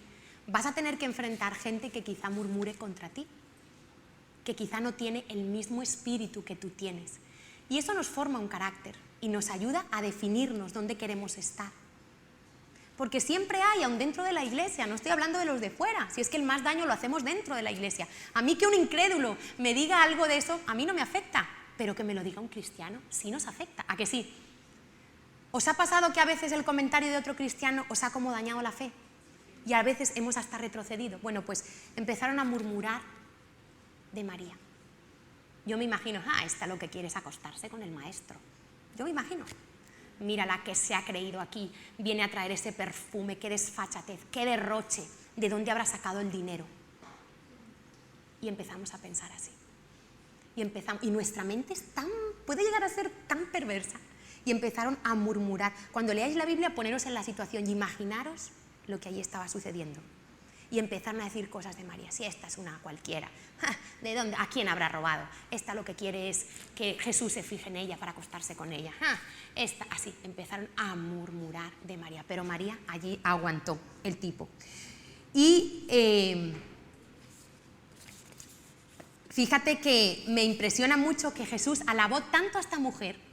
S1: vas a tener que enfrentar gente que quizá murmure contra ti, que quizá no tiene el mismo espíritu que tú tienes. Y eso nos forma un carácter y nos ayuda a definirnos dónde queremos estar. Porque siempre hay, aun dentro de la iglesia, no estoy hablando de los de fuera, si es que el más daño lo hacemos dentro de la iglesia. A mí que un incrédulo me diga algo de eso, a mí no me afecta, pero que me lo diga un cristiano sí nos afecta, ¿a que sí? ¿Os ha pasado que a veces el comentario de otro cristiano os ha como dañado la fe? Y a veces hemos hasta retrocedido. Bueno, pues empezaron a murmurar de María. Yo me imagino, esta lo que quiere es acostarse con el maestro. Yo me imagino. Mira la que se ha creído aquí, viene a traer ese perfume, qué desfachatez, qué derroche, ¿de dónde habrá sacado el dinero? Y empezamos a pensar así. Y nuestra mente puede llegar a ser tan perversa. Y empezaron a murmurar. Cuando leáis la Biblia, poneros en la situación y imaginaros lo que allí estaba sucediendo. Y empezaron a decir cosas de María. Si esta es una cualquiera, ¿de dónde? ¿A quién habrá robado? Esta lo que quiere es que Jesús se fije en ella para acostarse con ella. Así, empezaron a murmurar de María. Pero María allí aguantó el tipo. Y fíjate que me impresiona mucho que Jesús alabó tanto a esta mujer.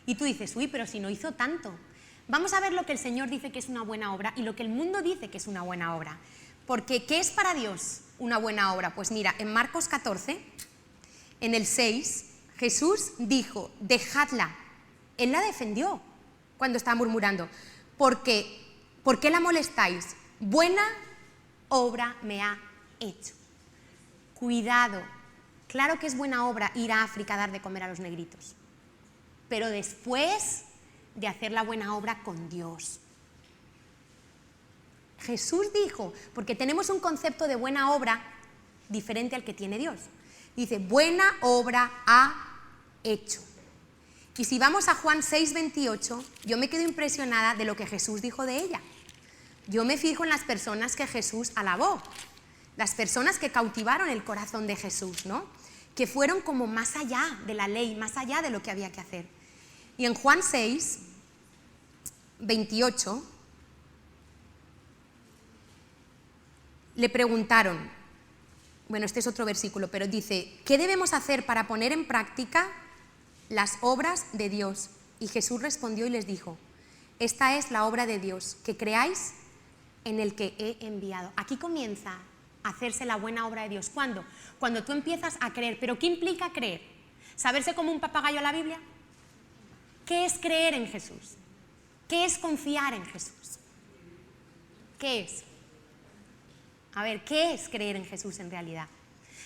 S1: Y tú dices, uy, pero si no hizo tanto. Vamos a ver lo que el Señor dice que es una buena obra y lo que el mundo dice que es una buena obra. Porque, ¿qué es para Dios una buena obra? Pues mira, en Marcos 14, en el 6, Jesús dijo, dejadla. Él la defendió cuando estaba murmurando. ¿Por qué la molestáis? Buena obra me ha hecho. Cuidado. Claro que es buena obra ir a África a dar de comer a los negritos. Pero después de hacer la buena obra con Dios. Jesús dijo, porque tenemos un concepto de buena obra diferente al que tiene Dios. Dice, buena obra ha hecho. Y si vamos a Juan 6:28, yo me quedo impresionada de lo que Jesús dijo de ella. Yo me fijo en las personas que Jesús alabó, las personas que cautivaron el corazón de Jesús, ¿no? Que fueron como más allá de la ley, más allá de lo que había que hacer. Y en Juan 6:28 le preguntaron, bueno, este es otro versículo, pero dice, ¿qué debemos hacer para poner en práctica las obras de Dios? Y Jesús respondió y les dijo, esta es la obra de Dios, que creáis en el que he enviado. Aquí comienza a hacerse la buena obra de Dios. ¿Cuándo? Cuando tú empiezas a creer. ¿Pero qué implica creer? ¿Saberse como un papagayo a la Biblia? ¿Qué es creer en Jesús? ¿Qué es confiar en Jesús? ¿Qué es? A ver, ¿qué es creer en Jesús en realidad?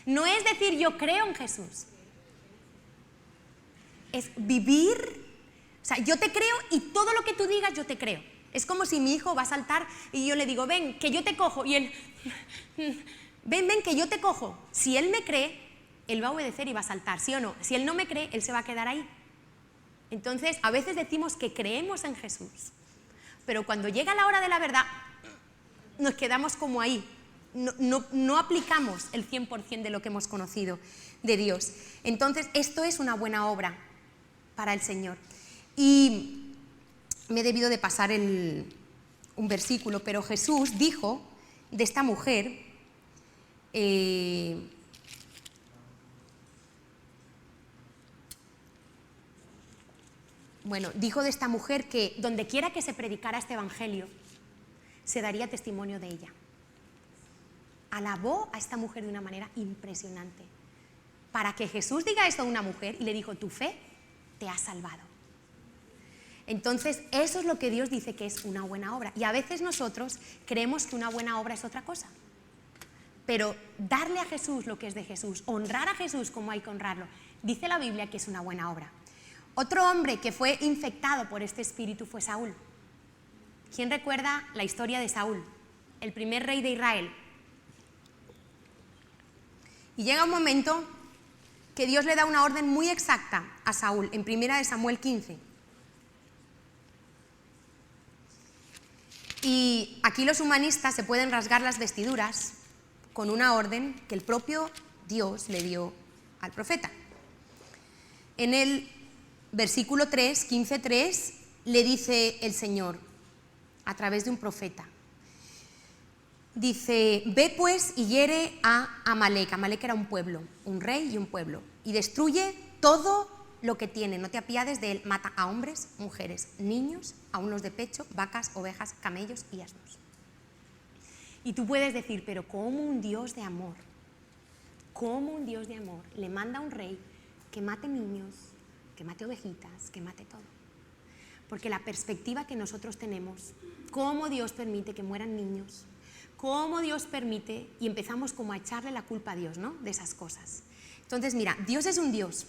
S1: No es decir yo creo en Jesús. Es vivir, o sea, yo te creo y todo lo que tú digas yo te creo. Es como si mi hijo va a saltar y yo le digo, ven, que yo te cojo. Y él, ven, que yo te cojo. Si él me cree, Él va a obedecer y va a saltar, ¿sí o no? Si Él no me cree, Él se va a quedar ahí. Entonces, a veces decimos que creemos en Jesús, pero cuando llega la hora de la verdad, nos quedamos como ahí. No aplicamos el 100% de lo que hemos conocido de Dios. Entonces, esto es una buena obra para el Señor. Y me he debido de pasar un versículo, pero Jesús dijo de esta mujer, dijo de esta mujer que donde quiera que se predicara este evangelio, se daría testimonio de ella. Alabó a esta mujer de una manera impresionante. Para que Jesús diga esto a una mujer y le dijo, tu fe te ha salvado. Entonces, eso es lo que Dios dice que es una buena obra. Y a veces nosotros creemos que una buena obra es otra cosa. Pero darle a Jesús lo que es de Jesús, honrar a Jesús como hay que honrarlo, dice la Biblia que es una buena obra. Otro hombre que fue infectado por este espíritu fue Saúl. ¿Quién recuerda la historia de Saúl? El primer rey de Israel. Y llega un momento que Dios le da una orden muy exacta a Saúl, en 1 Samuel 15. Y aquí los humanistas se pueden rasgar las vestiduras con una orden que el propio Dios le dio al profeta. En el versículo 3, 15:3, le dice el Señor, a través de un profeta, dice, ve pues y hiere a Amalek. Amalek era un pueblo, un rey y un pueblo, y destruye todo lo que tiene, no te apiades de él, mata a hombres, mujeres, niños, aun los de pecho, vacas, ovejas, camellos y asnos. Y tú puedes decir, pero ¿cómo un Dios de amor, le manda a un rey que mate niños, que mate ovejitas, que mate todo? Porque la perspectiva que nosotros tenemos, cómo Dios permite que mueran niños, cómo Dios permite, y empezamos como a echarle la culpa a Dios, ¿no?, de esas cosas. Entonces, mira, Dios es un Dios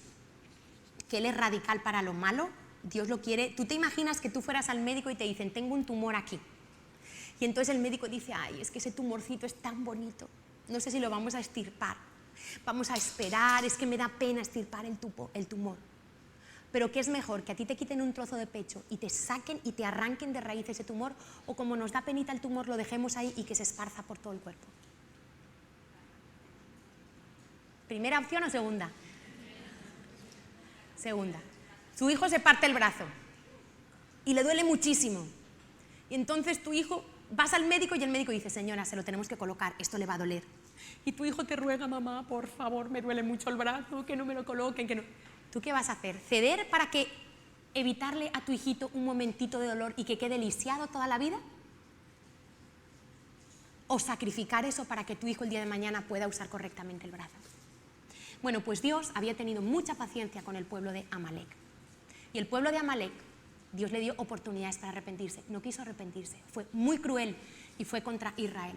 S1: que Él es radical para lo malo, Dios lo quiere. Tú te imaginas que tú fueras al médico y te dicen, tengo un tumor aquí. Y entonces el médico dice, ay, es que ese tumorcito es tan bonito, no sé si lo vamos a extirpar, vamos a esperar, es que me da pena extirpar el tumor. Pero ¿qué es mejor? ¿Que a ti te quiten un trozo de pecho y te saquen y te arranquen de raíz ese tumor? ¿O como nos da penita el tumor, lo dejemos ahí y que se esparza por todo el cuerpo? ¿Primera opción o segunda? Segunda. Su hijo se parte el brazo y le duele muchísimo. Y entonces tu hijo, vas al médico y el médico dice, señora, se lo tenemos que colocar, esto le va a doler. Y tu hijo te ruega, mamá, por favor, me duele mucho el brazo, que no me lo coloquen, que no. ¿Tú qué vas a hacer? ¿Ceder para que evitarle a tu hijito un momentito de dolor y que quede lisiado toda la vida? ¿O sacrificar eso para que tu hijo el día de mañana pueda usar correctamente el brazo? Bueno, pues Dios había tenido mucha paciencia con el pueblo de Amalek. Y el pueblo de Amalek, Dios le dio oportunidades para arrepentirse. No quiso arrepentirse, fue muy cruel y fue contra Israel.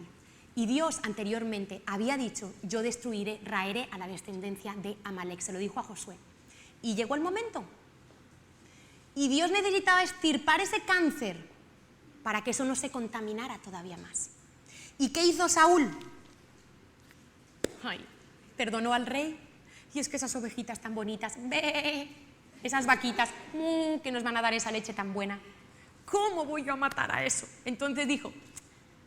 S1: Y Dios anteriormente había dicho, yo raeré a la descendencia de Amalek. Se lo dijo a Josué. Y llegó el momento. Y Dios necesitaba extirpar ese cáncer para que eso no se contaminara todavía más. ¿Y qué hizo Saúl? Ay, perdonó al rey. Y es que esas ovejitas tan bonitas, esas vaquitas, que nos van a dar esa leche tan buena, ¿cómo voy yo a matar a eso? Entonces dijo,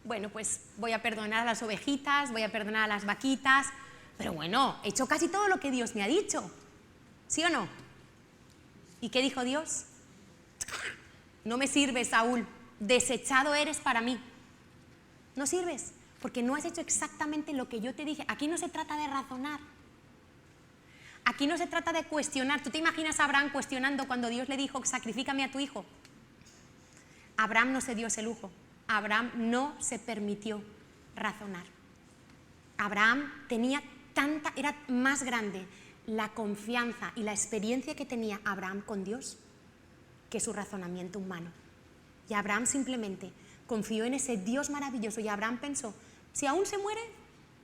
S1: bueno, pues voy a perdonar a las ovejitas, voy a perdonar a las vaquitas, pero bueno, he hecho casi todo lo que Dios me ha dicho, ¿sí o no? ¿Y qué dijo Dios? No me sirves, Saúl, desechado eres para mí. No sirves, porque no has hecho exactamente lo que yo te dije. Aquí no se trata de razonar. Aquí no se trata de cuestionar. ¿Tú te imaginas a Abraham cuestionando cuando Dios le dijo, sacrifícame a tu hijo? Abraham no se dio ese lujo. Abraham no se permitió razonar. Abraham era más grande la confianza y la experiencia que tenía Abraham con Dios que su razonamiento humano. Y Abraham simplemente confió en ese Dios maravilloso y Abraham pensó, si aún se muere,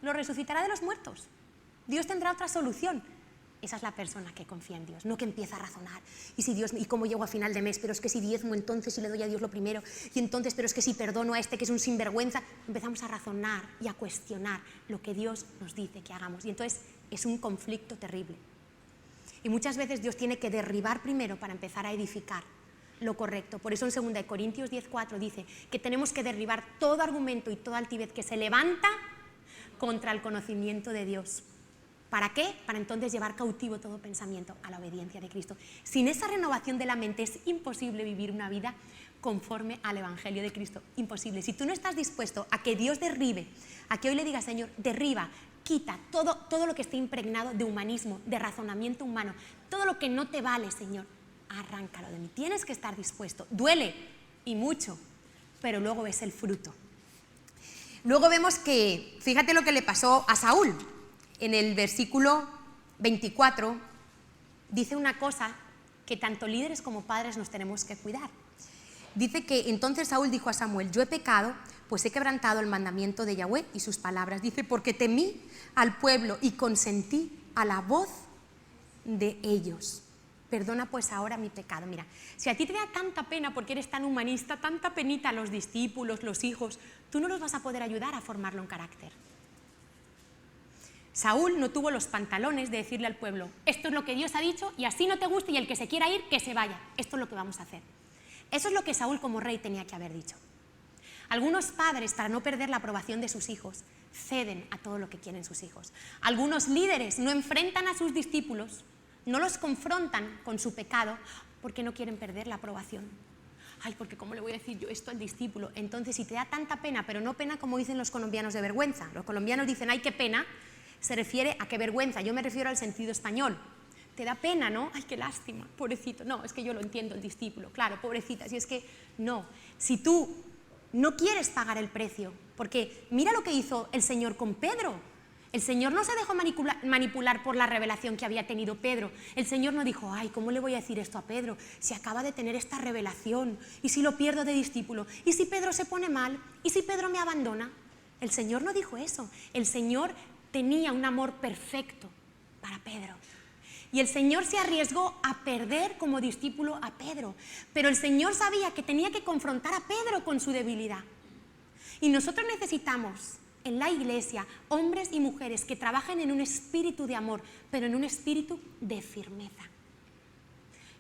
S1: lo resucitará de los muertos. Dios tendrá otra solución. Esa es la persona que confía en Dios, no que empieza a razonar. ¿Y cómo llego a final de mes? Pero es que si diezmo, entonces si le doy a Dios lo primero. Y entonces, pero es que si perdono a este que es un sinvergüenza. Empezamos a razonar y a cuestionar lo que Dios nos dice que hagamos. Y entonces es un conflicto terrible. Y muchas veces Dios tiene que derribar primero para empezar a edificar lo correcto. Por eso en 2 Corintios 10:4 dice que tenemos que derribar todo argumento y toda altivez que se levanta contra el conocimiento de Dios. ¿Para qué? Para entonces llevar cautivo todo pensamiento a la obediencia de Cristo. Sin esa renovación de la mente es imposible vivir una vida conforme al Evangelio de Cristo. Imposible. Si tú no estás dispuesto a que Dios derribe, a que hoy le digas, Señor, derriba, quita todo lo que esté impregnado de humanismo, de razonamiento humano, todo lo que no te vale, Señor, arráncalo de mí. Tienes que estar dispuesto. Duele, y mucho, pero luego ves el fruto. Luego vemos que, fíjate lo que le pasó a Saúl. En el versículo 24 dice una cosa que tanto líderes como padres nos tenemos que cuidar. Dice que entonces Saúl dijo a Samuel, yo he pecado, pues he quebrantado el mandamiento de Yahweh y sus palabras. Dice, porque temí al pueblo y consentí a la voz de ellos. Perdona pues ahora mi pecado. Mira, si a ti te da tanta pena porque eres tan humanista, tanta penita a los discípulos, los hijos, tú no los vas a poder ayudar a formarlo en carácter. Saúl no tuvo los pantalones de decirle al pueblo, esto es lo que Dios ha dicho y así no te guste y el que se quiera ir, que se vaya. Esto es lo que vamos a hacer. Eso es lo que Saúl como rey tenía que haber dicho. Algunos padres, para no perder la aprobación de sus hijos, ceden a todo lo que quieren sus hijos. Algunos líderes no enfrentan a sus discípulos, no los confrontan con su pecado porque no quieren perder la aprobación. Ay, porque ¿cómo le voy a decir yo esto al discípulo? Entonces, si te da tanta pena, pero no pena como dicen los colombianos de vergüenza. Los colombianos dicen, ay, qué pena, se refiere a qué vergüenza. Yo me refiero al sentido español. Te da pena, ¿no? Ay, qué lástima, pobrecito. No, es que yo lo entiendo, el discípulo. Claro, pobrecita, si es que no. Si tú no quieres pagar el precio, porque mira lo que hizo el Señor con Pedro. El Señor no se dejó manipular por la revelación que había tenido Pedro. El Señor no dijo, ay, ¿cómo le voy a decir esto a Pedro? Si acaba de tener esta revelación, y si lo pierdo de discípulo, y si Pedro se pone mal, y si Pedro me abandona. El Señor no dijo eso. El Señor tenía un amor perfecto para Pedro. Y el Señor se arriesgó a perder como discípulo a Pedro. Pero el Señor sabía que tenía que confrontar a Pedro con su debilidad. Y nosotros necesitamos en la iglesia hombres y mujeres que trabajen en un espíritu de amor, pero en un espíritu de firmeza.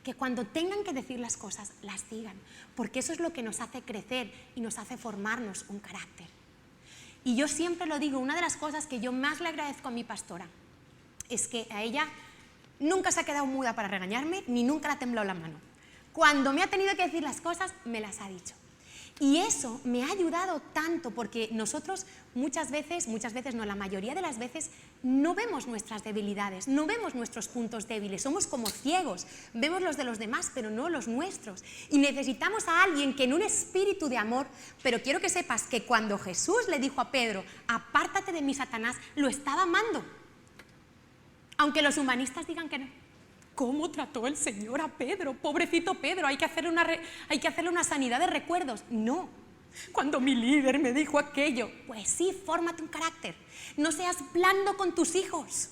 S1: Que cuando tengan que decir las cosas, las digan. Porque eso es lo que nos hace crecer y nos hace formarnos un carácter. Y yo siempre lo digo, una de las cosas que yo más le agradezco a mi pastora es que a ella nunca se ha quedado muda para regañarme, ni nunca le ha temblado la mano. Cuando me ha tenido que decir las cosas, me las ha dicho. Y eso me ha ayudado tanto porque nosotros muchas veces no, la mayoría de las veces no vemos nuestras debilidades, no vemos nuestros puntos débiles, somos como ciegos, vemos los de los demás pero no los nuestros. Y necesitamos a alguien que en un espíritu de amor, pero quiero que sepas que cuando Jesús le dijo a Pedro, apártate de mí, Satanás, lo estaba amando. Aunque los humanistas digan que no. ¿Cómo trató el Señor a Pedro? Pobrecito Pedro, hay que hacerle una sanidad de recuerdos. No. Cuando mi líder me dijo aquello, pues sí, fórmate un carácter. No seas blando con tus hijos.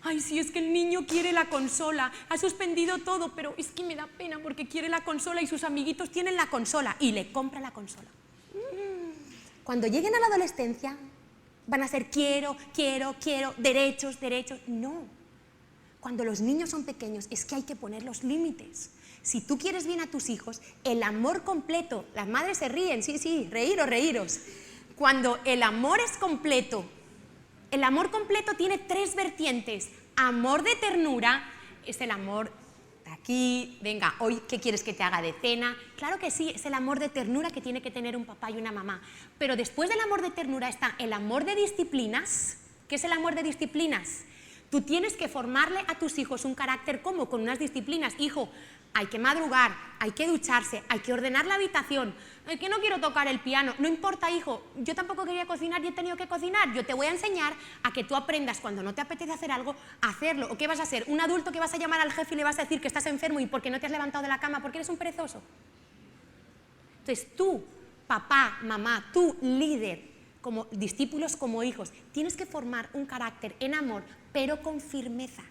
S1: Ay, sí, es que el niño quiere la consola, ha suspendido todo, pero es que me da pena porque quiere la consola y sus amiguitos tienen la consola y le compra la consola. Cuando lleguen a la adolescencia, van a ser quiero, derechos. No. Cuando los niños son pequeños es que hay que poner los límites. Si tú quieres bien a tus hijos, el amor completo, las madres se ríen, sí, reíros. Cuando el amor es completo, el amor completo tiene 3 vertientes. Amor de ternura, es el amor de aquí, venga, hoy ¿qué quieres que te haga de cena? Claro que sí, es el amor de ternura que tiene que tener un papá y una mamá. Pero después del amor de ternura está el amor de disciplinas. ¿Qué es el amor de disciplinas? Tú tienes que formarle a tus hijos un carácter como con unas disciplinas. Hijo, hay que madrugar, hay que ducharse, hay que ordenar la habitación. Es que no quiero tocar el piano. No importa, hijo, yo tampoco quería cocinar y he tenido que cocinar. Yo te voy a enseñar a que tú aprendas cuando no te apetece hacer algo, a hacerlo. ¿O qué vas a hacer? ¿Un adulto que vas a llamar al jefe y le vas a decir que estás enfermo y porque no te has levantado de la cama porque eres un perezoso? Entonces tú, papá, mamá, tú, líder, como discípulos, como hijos, tienes que formar un carácter en amor, pero con firmeza.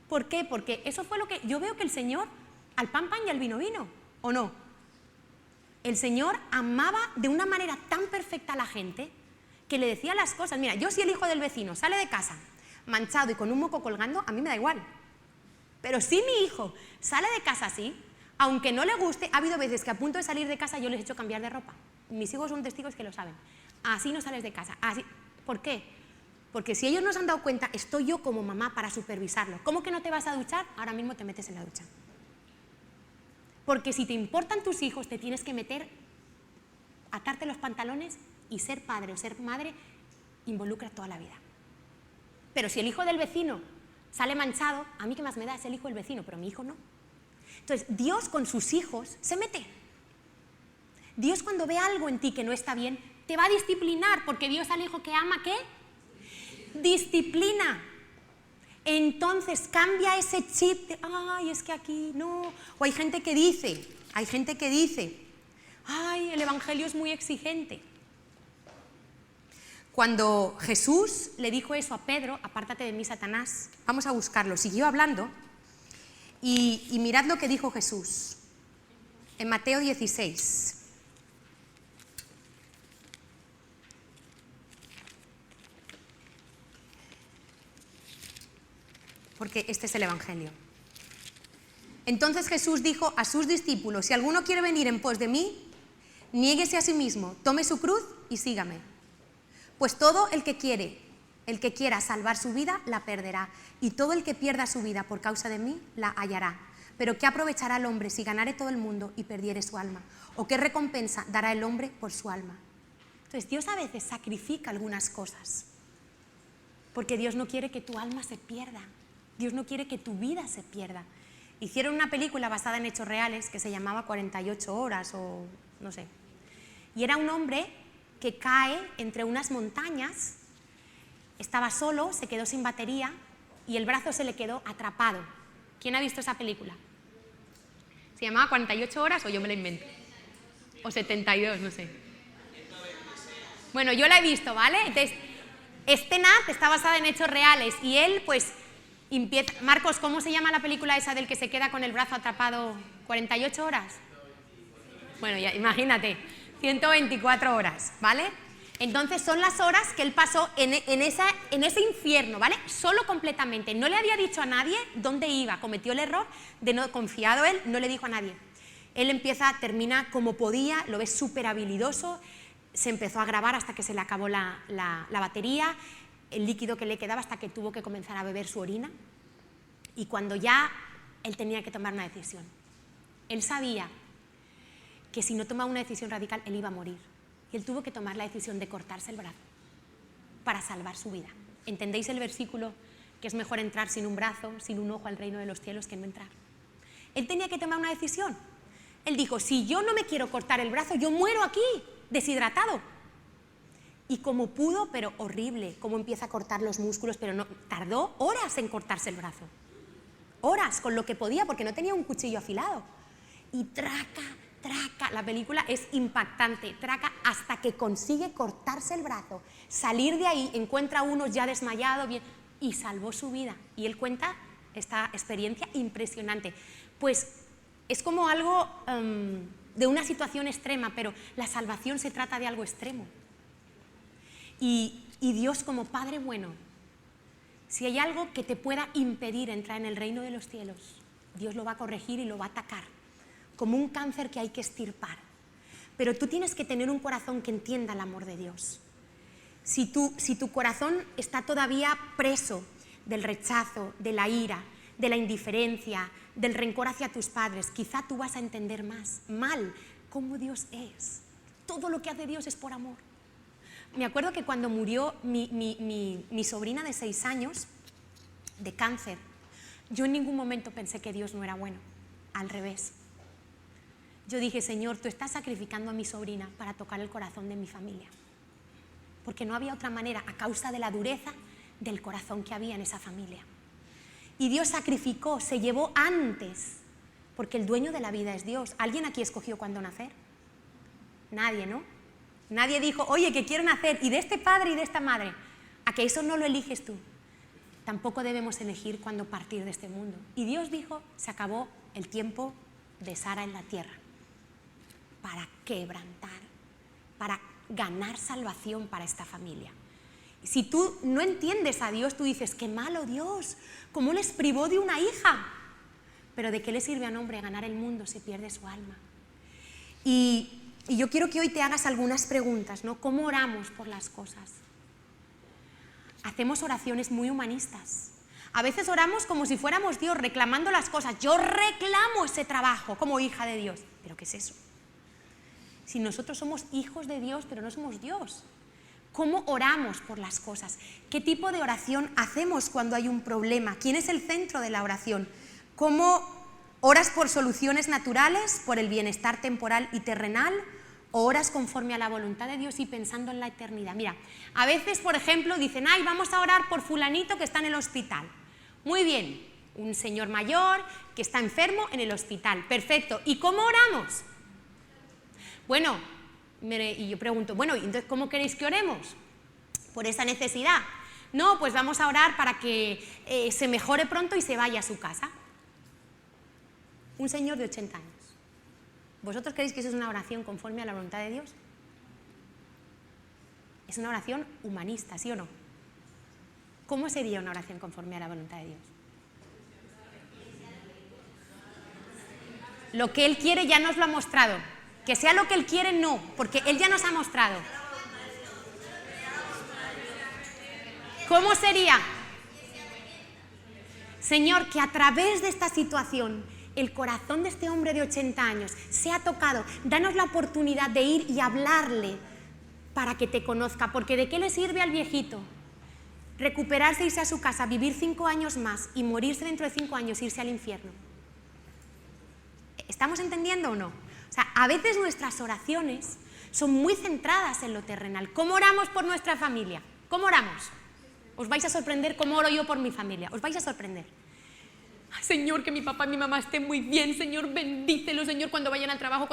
S1: ¿Por qué? Porque eso fue lo que yo veo que el Señor, al pan y al vino, ¿o no? El Señor amaba de una manera tan perfecta a la gente que le decía las cosas. Mira, yo si el hijo del vecino sale de casa manchado y con un moco colgando, a mí me da igual. Pero si mi hijo sale de casa así, aunque no le guste, ha habido veces que a punto de salir de casa yo les he hecho cambiar de ropa. Mis hijos son testigos que lo saben. Así no sales de casa, así. ¿Por qué? Porque si ellos no se han dado cuenta, estoy yo como mamá para supervisarlo. ¿Cómo que no te vas a duchar? Ahora mismo te metes en la ducha. Porque si te importan tus hijos, te tienes que meter, atarte los pantalones y ser padre o ser madre involucra toda la vida. Pero si el hijo del vecino sale manchado, a mí qué más me da, es el hijo del vecino, pero mi hijo no. Entonces, Dios con sus hijos se mete. Dios cuando ve algo en ti que no está bien, te va a disciplinar, porque Dios al hijo que ama, ¿qué? Disciplina. Entonces cambia ese chip de, ay, es que aquí no. O hay gente que dice, ay, el evangelio es muy exigente. Cuando Jesús le dijo eso a Pedro, apártate de mí, Satanás, vamos a buscarlo, siguió hablando y mirad lo que dijo Jesús en Mateo 16. Porque este es el evangelio. Entonces Jesús dijo a sus discípulos, si alguno quiere venir en pos de mí, niéguese a sí mismo, tome su cruz y sígame. Pues todo el que quiera salvar su vida, la perderá. Y todo el que pierda su vida por causa de mí, la hallará. Pero ¿qué aprovechará el hombre si ganare todo el mundo y perdiere su alma? ¿O qué recompensa dará el hombre por su alma? Entonces Dios a veces sacrifica algunas cosas. Porque Dios no quiere que tu alma se pierda. Dios no quiere que tu vida se pierda. Hicieron una película basada en hechos reales que se llamaba 48 horas o no sé. Y era un hombre que cae entre unas montañas, estaba solo, se quedó sin batería y el brazo se le quedó atrapado. ¿Quién ha visto esa película? ¿Se llamaba 48 horas o yo me la invento? O 72, no sé. Bueno, yo la he visto, ¿vale? Entonces, Nat está basada en hechos reales y él, pues, empieza... Marcos, ¿cómo se llama la película esa del que se queda con el brazo atrapado 48 horas? Bueno, ya, imagínate, 124 horas, ¿vale? Entonces son las horas que él pasó en ese infierno, ¿vale? Solo completamente. No le había dicho a nadie dónde iba. Cometió el error de no confiado él, no le dijo a nadie. Él termina como podía, lo ves súper habilidoso, se empezó a grabar hasta que se le acabó la batería, el líquido que le quedaba hasta que tuvo que comenzar a beber su orina. Y cuando ya él tenía que tomar una decisión, él sabía que si no tomaba una decisión radical, él iba a morir. Y él tuvo que tomar la decisión de cortarse el brazo para salvar su vida. ¿Entendéis el versículo que es mejor entrar sin un brazo, sin un ojo al reino de los cielos que no entrar? Él tenía que tomar una decisión. Él dijo, si yo no me quiero cortar el brazo, yo muero aquí, deshidratado. Y como pudo, pero horrible, cómo empieza a cortar los músculos, pero no, tardó horas en cortarse el brazo. Horas, con lo que podía, porque no tenía un cuchillo afilado. Y traca, la película es impactante, traca hasta que consigue cortarse el brazo, salir de ahí, encuentra a unos ya desmayados y salvó su vida. Y él cuenta esta experiencia impresionante. Pues es como algo de una situación extrema, pero la salvación se trata de algo extremo. Y Dios como Padre bueno, si hay algo que te pueda impedir entrar en el reino de los cielos, Dios lo va a corregir y lo va a atacar, como un cáncer que hay que extirpar. Pero tú tienes que tener un corazón que entienda el amor de Dios. Si tu corazón está todavía preso del rechazo, de la ira, de la indiferencia, del rencor hacia tus padres, quizá tú vas a entender mal cómo Dios es. Todo lo que hace Dios es por amor. Me acuerdo que cuando murió mi sobrina de 6 años de cáncer, yo en ningún momento pensé que Dios no era bueno, al revés. Yo dije, Señor, tú estás sacrificando a mi sobrina para tocar el corazón de mi familia, porque no había otra manera a causa de la dureza del corazón que había en esa familia. Y Dios sacrificó, se llevó antes, porque el dueño de la vida es Dios. ¿Alguien aquí escogió cuándo nacer? Nadie, ¿no? Nadie dijo, oye, que quiero nacer, y de este padre y de esta madre. A que eso no lo eliges tú. Tampoco debemos elegir cuándo partir de este mundo. Y Dios dijo, se acabó el tiempo de Sara en la tierra. Para quebrantar, para ganar salvación para esta familia. Si tú no entiendes a Dios, tú dices, qué malo Dios, ¿cómo les privó de una hija? Pero ¿de qué le sirve a un hombre ganar el mundo si pierde su alma? Y yo quiero que hoy te hagas algunas preguntas, ¿no? ¿Cómo oramos por las cosas? Hacemos oraciones muy humanistas. A veces oramos como si fuéramos Dios, reclamando las cosas. Yo reclamo ese trabajo como hija de Dios. ¿Pero qué es eso? Si nosotros somos hijos de Dios, pero no somos Dios. ¿Cómo oramos por las cosas? ¿Qué tipo de oración hacemos cuando hay un problema? ¿Quién es el centro de la oración? ¿Cómo oras por soluciones naturales, por el bienestar temporal y terrenal? ¿O oras conforme a la voluntad de Dios y pensando en la eternidad? Mira, a veces, por ejemplo, dicen, ay, vamos a orar por fulanito que está en el hospital. Muy bien, un señor mayor que está enfermo en el hospital. Perfecto. ¿Y cómo oramos? Bueno, y yo pregunto, bueno, entonces, ¿cómo queréis que oremos? Por esa necesidad. No, pues vamos a orar para que se mejore pronto y se vaya a su casa. Un señor de 80 años. ¿Vosotros creéis que eso es una oración conforme a la voluntad de Dios? Es una oración humanista, ¿sí o no? ¿Cómo sería una oración conforme a la voluntad de Dios? Lo que Él quiere ya nos lo ha mostrado. Que sea lo que Él quiere, no, porque Él ya nos ha mostrado. ¿Cómo sería? Señor, que a través de esta situación el corazón de este hombre de 80 años sea tocado. Danos la oportunidad de ir y hablarle para que te conozca, porque ¿de qué le sirve al viejito recuperarse, irse a su casa, vivir 5 años más y morirse dentro de 5 años, irse al infierno? ¿Estamos entendiendo o no? O sea, a veces nuestras oraciones son muy centradas en lo terrenal. ¿Cómo oramos por nuestra familia? ¿Cómo oramos? Os vais a sorprender cómo oro yo por mi familia. Os vais a sorprender. Señor, que mi papá y mi mamá estén muy bien. Señor, bendícelo, Señor, cuando vayan al trabajo.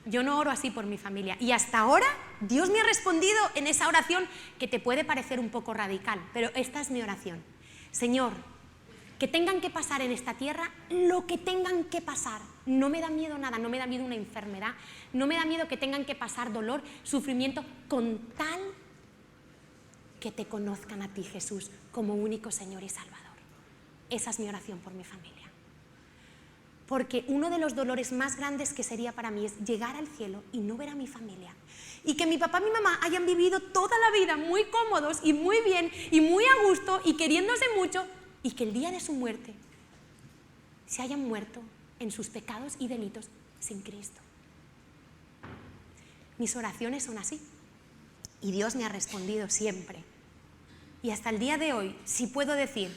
S1: Yo no oro así por mi familia. Y hasta ahora Dios me ha respondido en esa oración que te puede parecer un poco radical, pero esta es mi oración. Señor, que tengan que pasar en esta tierra lo que tengan que pasar. No me da miedo nada, no me da miedo una enfermedad, no me da miedo que tengan que pasar dolor, sufrimiento, con tal que te conozcan a ti, Jesús, como único Señor y Salvador. Esa es mi oración por mi familia. Porque uno de los dolores más grandes que sería para mí es llegar al cielo y no ver a mi familia. Y que mi papá y mi mamá hayan vivido toda la vida muy cómodos y muy bien y muy a gusto y queriéndose mucho, y que el día de su muerte se hayan muerto en sus pecados y delitos sin Cristo. Mis oraciones son así y Dios me ha respondido siempre. Y hasta el día de hoy sí puedo decir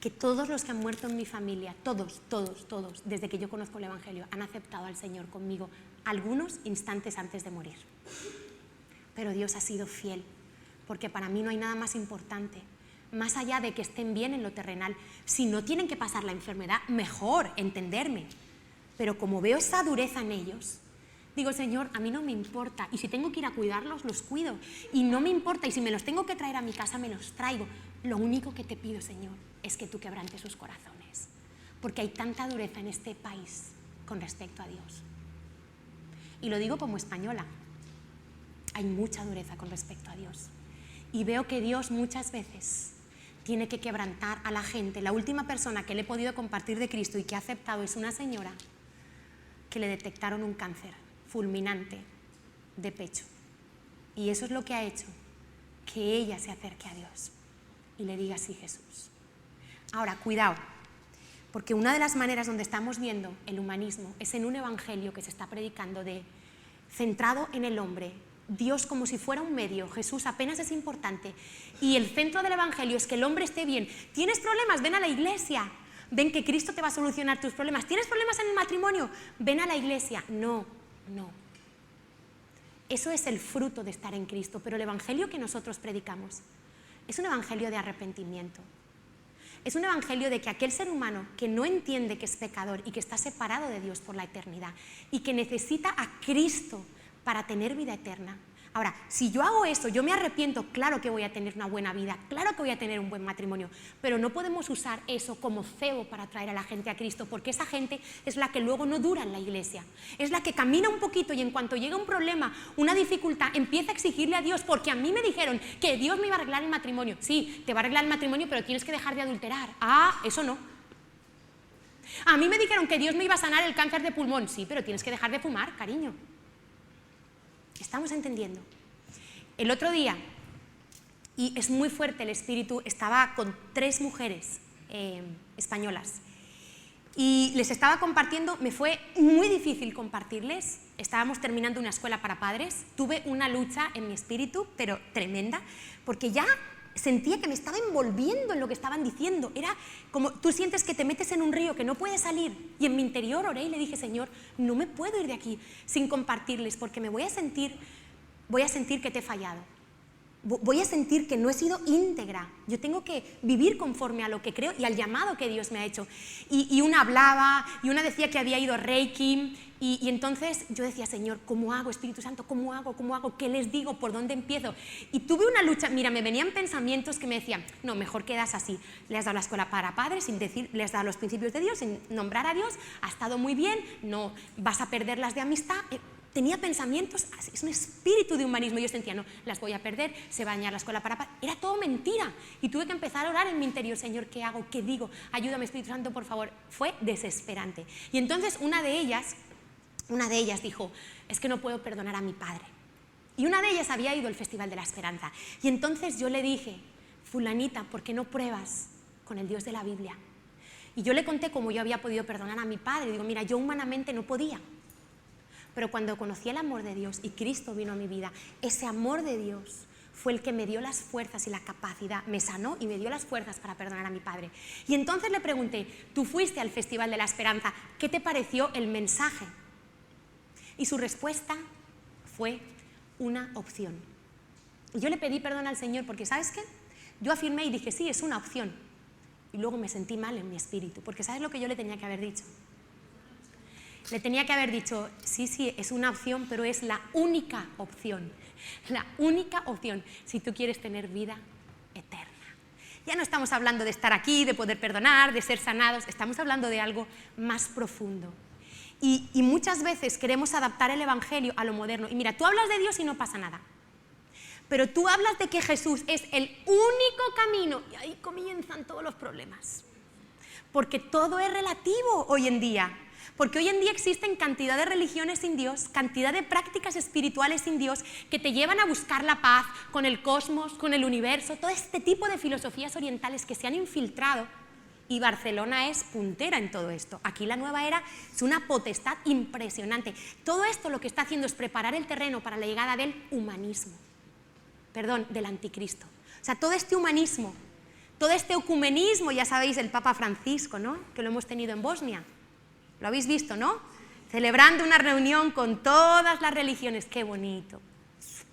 S1: que todos los que han muerto en mi familia, todos, desde que yo conozco el Evangelio, han aceptado al Señor conmigo, algunos instantes antes de morir. Pero Dios ha sido fiel, porque para mí no hay nada más importante. Más allá de que estén bien en lo terrenal, si no tienen que pasar la enfermedad, mejor, entenderme. Pero como veo esa dureza en ellos, digo, Señor, a mí no me importa. Y si tengo que ir a cuidarlos, los cuido. Y no me importa. Y si me los tengo que traer a mi casa, me los traigo. Lo único que te pido, Señor, es que tú quebrantes sus corazones. Porque hay tanta dureza en este país con respecto a Dios. Y lo digo como española. Hay mucha dureza con respecto a Dios. Y veo que Dios muchas veces tiene que quebrantar a la gente. La última persona que le he podido compartir de Cristo y que ha aceptado es una señora que le detectaron un cáncer fulminante de pecho. Y eso es lo que ha hecho que ella se acerque a Dios y le diga, sí, Jesús. Ahora, cuidado, porque una de las maneras donde estamos viendo el humanismo es en un evangelio que se está predicando centrado en el hombre, Dios como si fuera un medio, Jesús apenas es importante, y el centro del evangelio es que el hombre esté bien. ¿Tienes problemas? Ven a la iglesia. Ven que Cristo te va a solucionar tus problemas. ¿Tienes problemas en el matrimonio? Ven a la iglesia. No. Eso es el fruto de estar en Cristo, pero el evangelio que nosotros predicamos es un evangelio de arrepentimiento. Es un evangelio de que aquel ser humano que no entiende que es pecador y que está separado de Dios por la eternidad y que necesita a Cristo para tener vida eterna, Ahora, si yo hago eso, yo me arrepiento, claro que voy a tener una buena vida, claro que voy a tener un buen matrimonio, pero no podemos usar eso como cebo para traer a la gente a Cristo, porque esa gente es la que luego no dura en la iglesia, es la que camina un poquito y en cuanto llega un problema, una dificultad, empieza a exigirle a Dios, porque a mí me dijeron que Dios me iba a arreglar el matrimonio. Sí, te va a arreglar el matrimonio, pero tienes que dejar de adulterar. Ah, eso no. A mí me dijeron que Dios me iba a sanar el cáncer de pulmón. Sí, pero tienes que dejar de fumar, cariño. ¿Estamos entendiendo? El otro día, y es muy fuerte el espíritu, estaba con 3 mujeres españolas y les estaba compartiendo, me fue muy difícil compartirles, estábamos terminando una escuela para padres, tuve una lucha en mi espíritu, pero tremenda, porque ya sentía que me estaba envolviendo en lo que estaban diciendo, era como tú sientes que te metes en un río que no puedes salir, y en mi interior oré y le dije, Señor, no me puedo ir de aquí sin compartirles, porque me voy a sentir que te he fallado, voy a sentir que no he sido íntegra, yo tengo que vivir conforme a lo que creo y al llamado que Dios me ha hecho. Y una hablaba, y una decía que había ido Reiki, y entonces yo decía, Señor, ¿cómo hago, Espíritu Santo? ¿Cómo hago? ¿Qué les digo? ¿Por dónde empiezo? Y tuve una lucha, mira, me venían pensamientos que me decían, no, mejor quedas así, le has dado la escuela para padres, sin decir, le has dado los principios de Dios, sin nombrar a Dios, ha estado muy bien, no vas a perderlas de amistad. Tenía pensamientos, es un espíritu de humanismo, yo sentía, no, las voy a perder, se va a dañar la escuela para padres, era todo mentira, y tuve que empezar a orar en mi interior, Señor, ¿qué hago? ¿Qué digo? Ayúdame, Espíritu Santo, por favor. Fue desesperante. Y entonces una de ellas dijo, es que no puedo perdonar a mi padre. Y una de ellas había ido al Festival de la Esperanza. Y entonces yo le dije, fulanita, ¿por qué no pruebas con el Dios de la Biblia? Y yo le conté cómo yo había podido perdonar a mi padre. Y digo, mira, yo humanamente no podía. Pero cuando conocí el amor de Dios y Cristo vino a mi vida, ese amor de Dios fue el que me dio las fuerzas y la capacidad, me sanó y me dio las fuerzas para perdonar a mi padre. Y entonces le pregunté, tú fuiste al Festival de la Esperanza, ¿qué te pareció el mensaje? Y su respuesta fue una opción. Y yo le pedí perdón al Señor porque, ¿sabes qué? Yo afirmé y dije, sí, es una opción. Y luego me sentí mal en mi espíritu, porque ¿sabes lo que yo le tenía que haber dicho? Le tenía que haber dicho, sí, es una opción, pero es la única opción. La única opción si tú quieres tener vida eterna. Ya no estamos hablando de estar aquí, de poder perdonar, de ser sanados, estamos hablando de algo más profundo. Y muchas veces queremos adaptar el Evangelio a lo moderno. Y mira, tú hablas de Dios y no pasa nada. Pero tú hablas de que Jesús es el único camino y ahí comienzan todos los problemas. Porque todo es relativo hoy en día. Porque hoy en día existen cantidad de religiones sin Dios, cantidad de prácticas espirituales sin Dios que te llevan a buscar la paz con el cosmos, con el universo, todo este tipo de filosofías orientales que se han infiltrado. Y Barcelona es puntera en todo esto. Aquí la nueva era es una potestad impresionante. Todo esto lo que está haciendo es preparar el terreno para la llegada del humanismo. Perdón, del anticristo. O sea, todo este humanismo, todo este ecumenismo, ya sabéis, el Papa Francisco, ¿no? Que lo hemos tenido en Bosnia. Lo habéis visto, ¿no? Celebrando una reunión con todas las religiones. Qué bonito,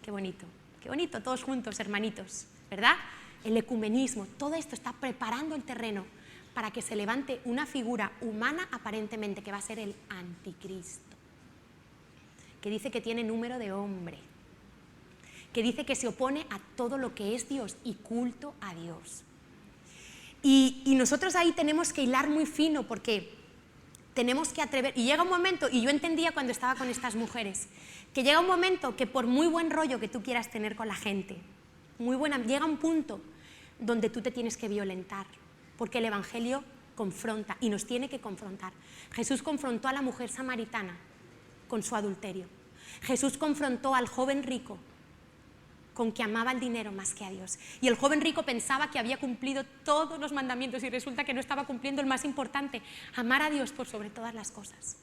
S1: qué bonito, qué bonito, todos juntos, hermanitos, ¿verdad? El ecumenismo, todo esto está preparando el terreno para que se levante una figura humana aparentemente que va a ser el anticristo, que dice que tiene número de hombre, que dice que se opone a todo lo que es Dios y culto a Dios. Y nosotros ahí tenemos que hilar muy fino porque tenemos que atrever, y llega un momento, y yo entendía cuando estaba con estas mujeres, que llega un momento que por muy buen rollo que tú quieras tener con la gente, llega un punto donde tú te tienes que violentar, porque el Evangelio confronta y nos tiene que confrontar. Jesús confrontó a la mujer samaritana con su adulterio. Jesús confrontó al joven rico con que amaba el dinero más que a Dios. Y el joven rico pensaba que había cumplido todos los mandamientos y resulta que no estaba cumpliendo el más importante, amar a Dios por sobre todas las cosas.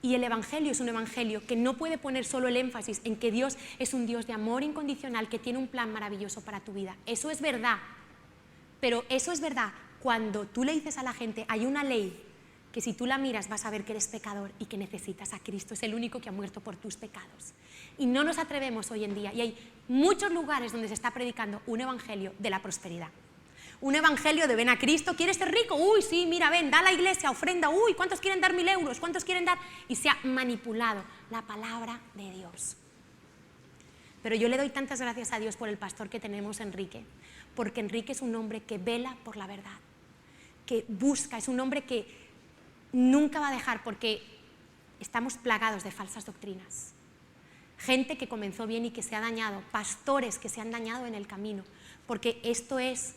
S1: Y el Evangelio es un Evangelio que no puede poner solo el énfasis en que Dios es un Dios de amor incondicional, que tiene un plan maravilloso para tu vida. Eso es verdad, pero eso es verdad cuando tú le dices a la gente, hay una ley que si tú la miras vas a ver que eres pecador y que necesitas a Cristo, es el único que ha muerto por tus pecados. Y no nos atrevemos hoy en día, y hay muchos lugares donde se está predicando un evangelio de la prosperidad. Un evangelio de ven a Cristo, ¿quieres ser rico? Uy, sí, mira, ven, da a la iglesia, ofrenda, uy, ¿cuántos quieren dar 1000 euros? ¿Cuántos quieren dar? Y se ha manipulado la palabra de Dios. pero yo le doy tantas gracias a Dios por el pastor que tenemos, Enrique, porque Enrique es un hombre que vela por la verdad, que busca, es un hombre que nunca va a dejar, porque estamos plagados de falsas doctrinas. Gente que comenzó bien y que se ha dañado, pastores que se han dañado en el camino, porque esto es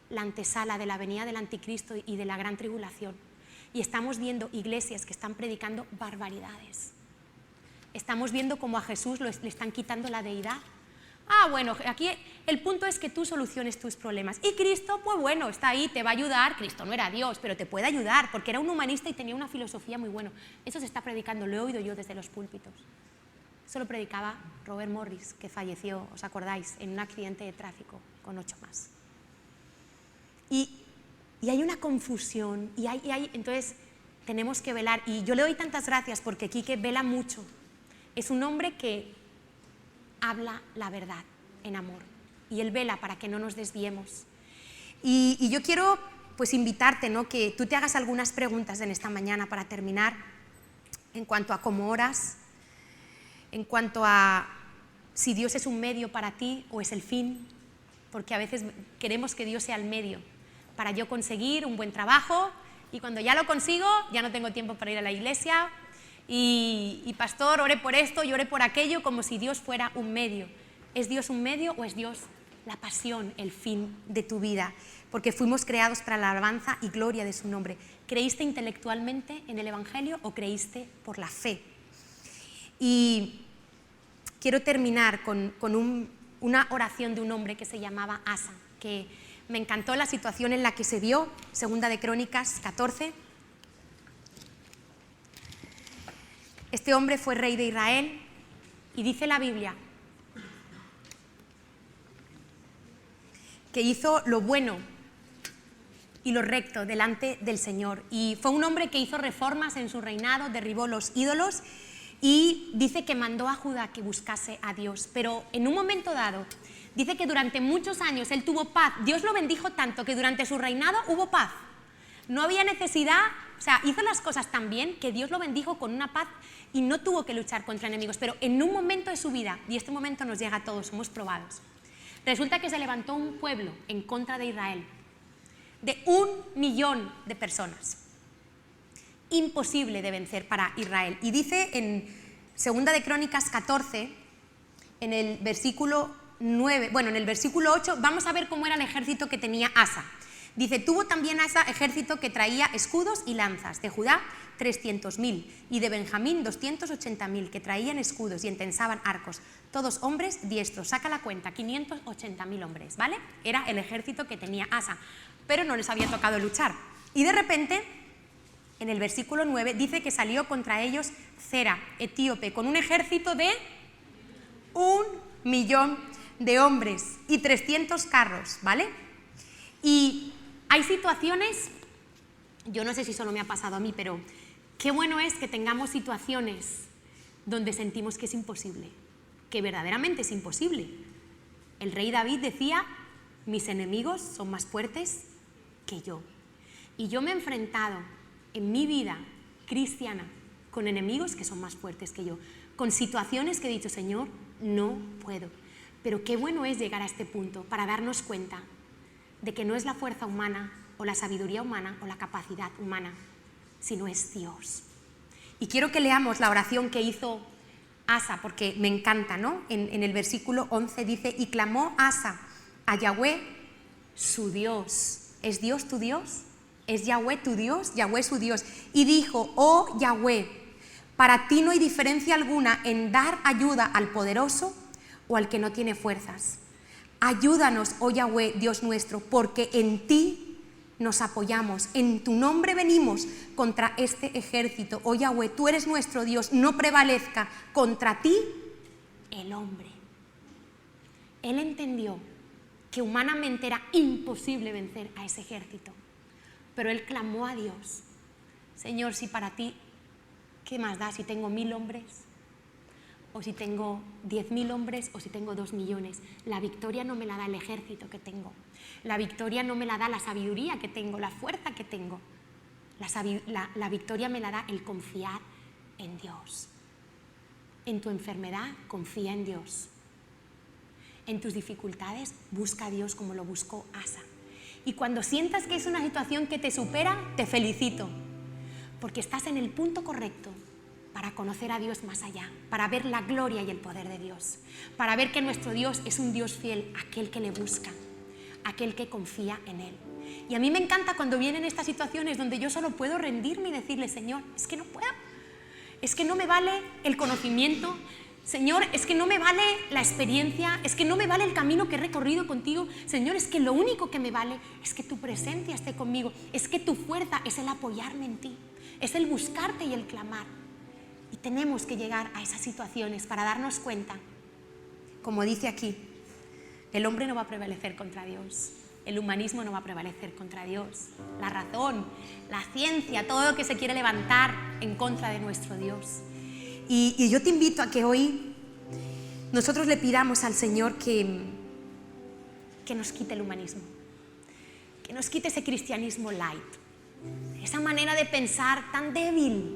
S1: la antesala de la venida del anticristo y de la gran tribulación. Y estamos viendo iglesias que están predicando barbaridades. Estamos viendo cómo a Jesús le están quitando la deidad. Bueno, aquí el punto es que tú soluciones tus problemas. Y Cristo, pues bueno, está ahí, te va a ayudar. Cristo no era Dios, pero te puede ayudar, porque era un humanista y tenía una filosofía muy buena. Eso se está predicando, lo he oído yo desde los púlpitos. Eso lo predicaba Robert Morris, que falleció, ¿os acordáis?, en un accidente de tráfico con 8 más. Y hay una confusión, entonces tenemos que velar. Y yo le doy tantas gracias porque Quique vela mucho. Es un hombre que habla la verdad en amor, y él vela para que no nos desviemos. Y yo quiero pues invitarte, ¿no?, que tú te hagas algunas preguntas en esta mañana para terminar, en cuanto a cómo oras, en cuanto a si Dios es un medio para ti o es el fin, porque a veces queremos que Dios sea el medio para yo conseguir un buen trabajo, y cuando ya lo consigo ya no tengo tiempo para ir a la iglesia, y pastor, ore por esto y ore por aquello, como si Dios fuera un medio. ¿Es Dios un medio o es Dios la pasión, el fin de tu vida? Porque fuimos creados para la alabanza y gloria de su nombre. ¿Creíste intelectualmente en el Evangelio o creíste por la fe? Y quiero terminar con una oración de un hombre que se llamaba Asa, que me encantó la situación en la que se vio, Segunda de Crónicas 14. Este hombre fue rey de Israel y dice la Biblia que hizo lo bueno y lo recto delante del Señor. Y fue un hombre que hizo reformas en su reinado, derribó los ídolos, y dice que mandó a Judá que buscase a Dios. Pero en un momento dado, dice que durante muchos años él tuvo paz. Dios lo bendijo tanto que durante su reinado hubo paz. No había necesidad, o sea, hizo las cosas tan bien que Dios lo bendijo con una paz y no tuvo que luchar contra enemigos. Pero en un momento de su vida, y este momento nos llega a todos, somos probados, resulta que se levantó un pueblo en contra de Israel, de 1 millón de personas. Imposible de vencer para Israel. Y dice en Segunda de Crónicas 14, en el versículo 9, bueno, en el versículo 8, vamos a ver cómo era el ejército que tenía Asa. Dice, tuvo también Asa ejército que traía escudos y lanzas, de Judá 300.000 y de Benjamín 280.000, que traían escudos y entensaban arcos, todos hombres diestros. Saca la cuenta, 580.000 hombres, ¿vale? Era el ejército que tenía Asa, pero no les había tocado luchar. Y de repente, en el versículo 9, dice que salió contra ellos Zera, etíope, con un ejército de 1 millón de hombres y 300 carros, ¿vale? Y hay situaciones, yo no sé si solo me ha pasado a mí, pero qué bueno es que tengamos situaciones donde sentimos que es imposible, que verdaderamente es imposible. El rey David decía, mis enemigos son más fuertes que yo. Y yo me he enfrentado en mi vida cristiana con enemigos que son más fuertes que yo, con situaciones que he dicho, Señor, no puedo. Pero qué bueno es llegar a este punto para darnos cuenta de que no es la fuerza humana o la sabiduría humana o la capacidad humana, sino es Dios. Y quiero que leamos la oración que hizo Asa, porque me encanta, ¿no? En el versículo 11 dice, y clamó Asa a Yahweh, su Dios. ¿Es Dios tu Dios? ¿Es Yahweh tu Dios? Yahweh su Dios. Y dijo, oh Yahweh, para ti no hay diferencia alguna en dar ayuda al poderoso o al que no tiene fuerzas. Ayúdanos, oh Yahweh, Dios nuestro, porque en ti nos apoyamos, en tu nombre venimos contra este ejército. Oh Yahweh, tú eres nuestro Dios, no prevalezca contra ti el hombre. Él entendió que humanamente era imposible vencer a ese ejército, pero él clamó a Dios, Señor, si para ti, ¿qué más da si tengo 1000 hombres? O si tengo 10.000 hombres, o si tengo 2 millones. La victoria no me la da el ejército que tengo. La victoria no me la da la sabiduría que tengo, la fuerza que tengo. La victoria me la da el confiar en Dios. En tu enfermedad, confía en Dios. en tus dificultades, busca a Dios como lo buscó Asa. Y cuando sientas que es una situación que te supera, te felicito, porque estás en el punto correcto para conocer a Dios más allá, para ver la gloria y el poder de Dios, para ver que nuestro Dios es un Dios fiel, aquel que le busca, aquel que confía en Él. Y a mí me encanta cuando vienen estas situaciones donde yo solo puedo rendirme y decirle: Señor, es que no puedo, es que no me vale el conocimiento, Señor, es que no me vale la experiencia, es que no me vale el camino que he recorrido contigo, Señor, es que lo único que me vale es que tu presencia esté conmigo, es que tu fuerza es el apoyarme en ti, es el buscarte y el clamar. Y tenemos que llegar a esas situaciones para darnos cuenta, como dice aquí, el hombre no va a prevalecer contra Dios, el humanismo no va a prevalecer contra Dios, la razón, la ciencia, todo lo que se quiere levantar en contra de nuestro Dios. Y yo te invito a que hoy nosotros le pidamos al Señor que nos quite el humanismo, que nos quite ese cristianismo light, esa manera de pensar tan débil,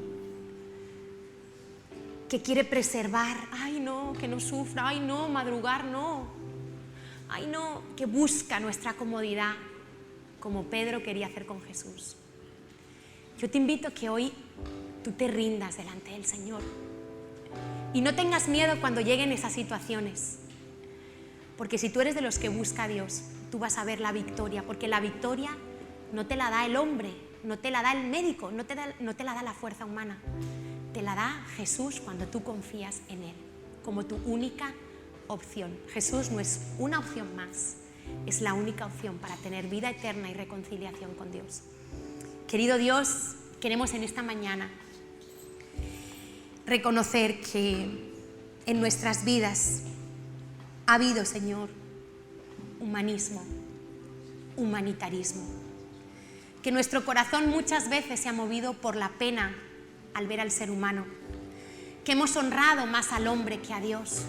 S1: que quiere preservar, ay no, que no sufra, ay no, madrugar no, ay no, que busca nuestra comodidad, como Pedro quería hacer con Jesús. Yo te invito a que hoy tú te rindas delante del Señor y no tengas miedo cuando lleguen esas situaciones, porque si tú eres de los que busca a Dios, tú vas a ver la victoria, porque la victoria no te la da el hombre, no te la da el médico, no te la da la fuerza humana, te la da Jesús cuando tú confías en Él, como tu única opción. Jesús no es una opción más, es la única opción para tener vida eterna y reconciliación con Dios. Querido Dios, queremos en esta mañana reconocer que en nuestras vidas ha habido, Señor, humanismo, humanitarismo, que nuestro corazón muchas veces se ha movido por la pena al ver al ser humano, que hemos honrado más al hombre que a Dios.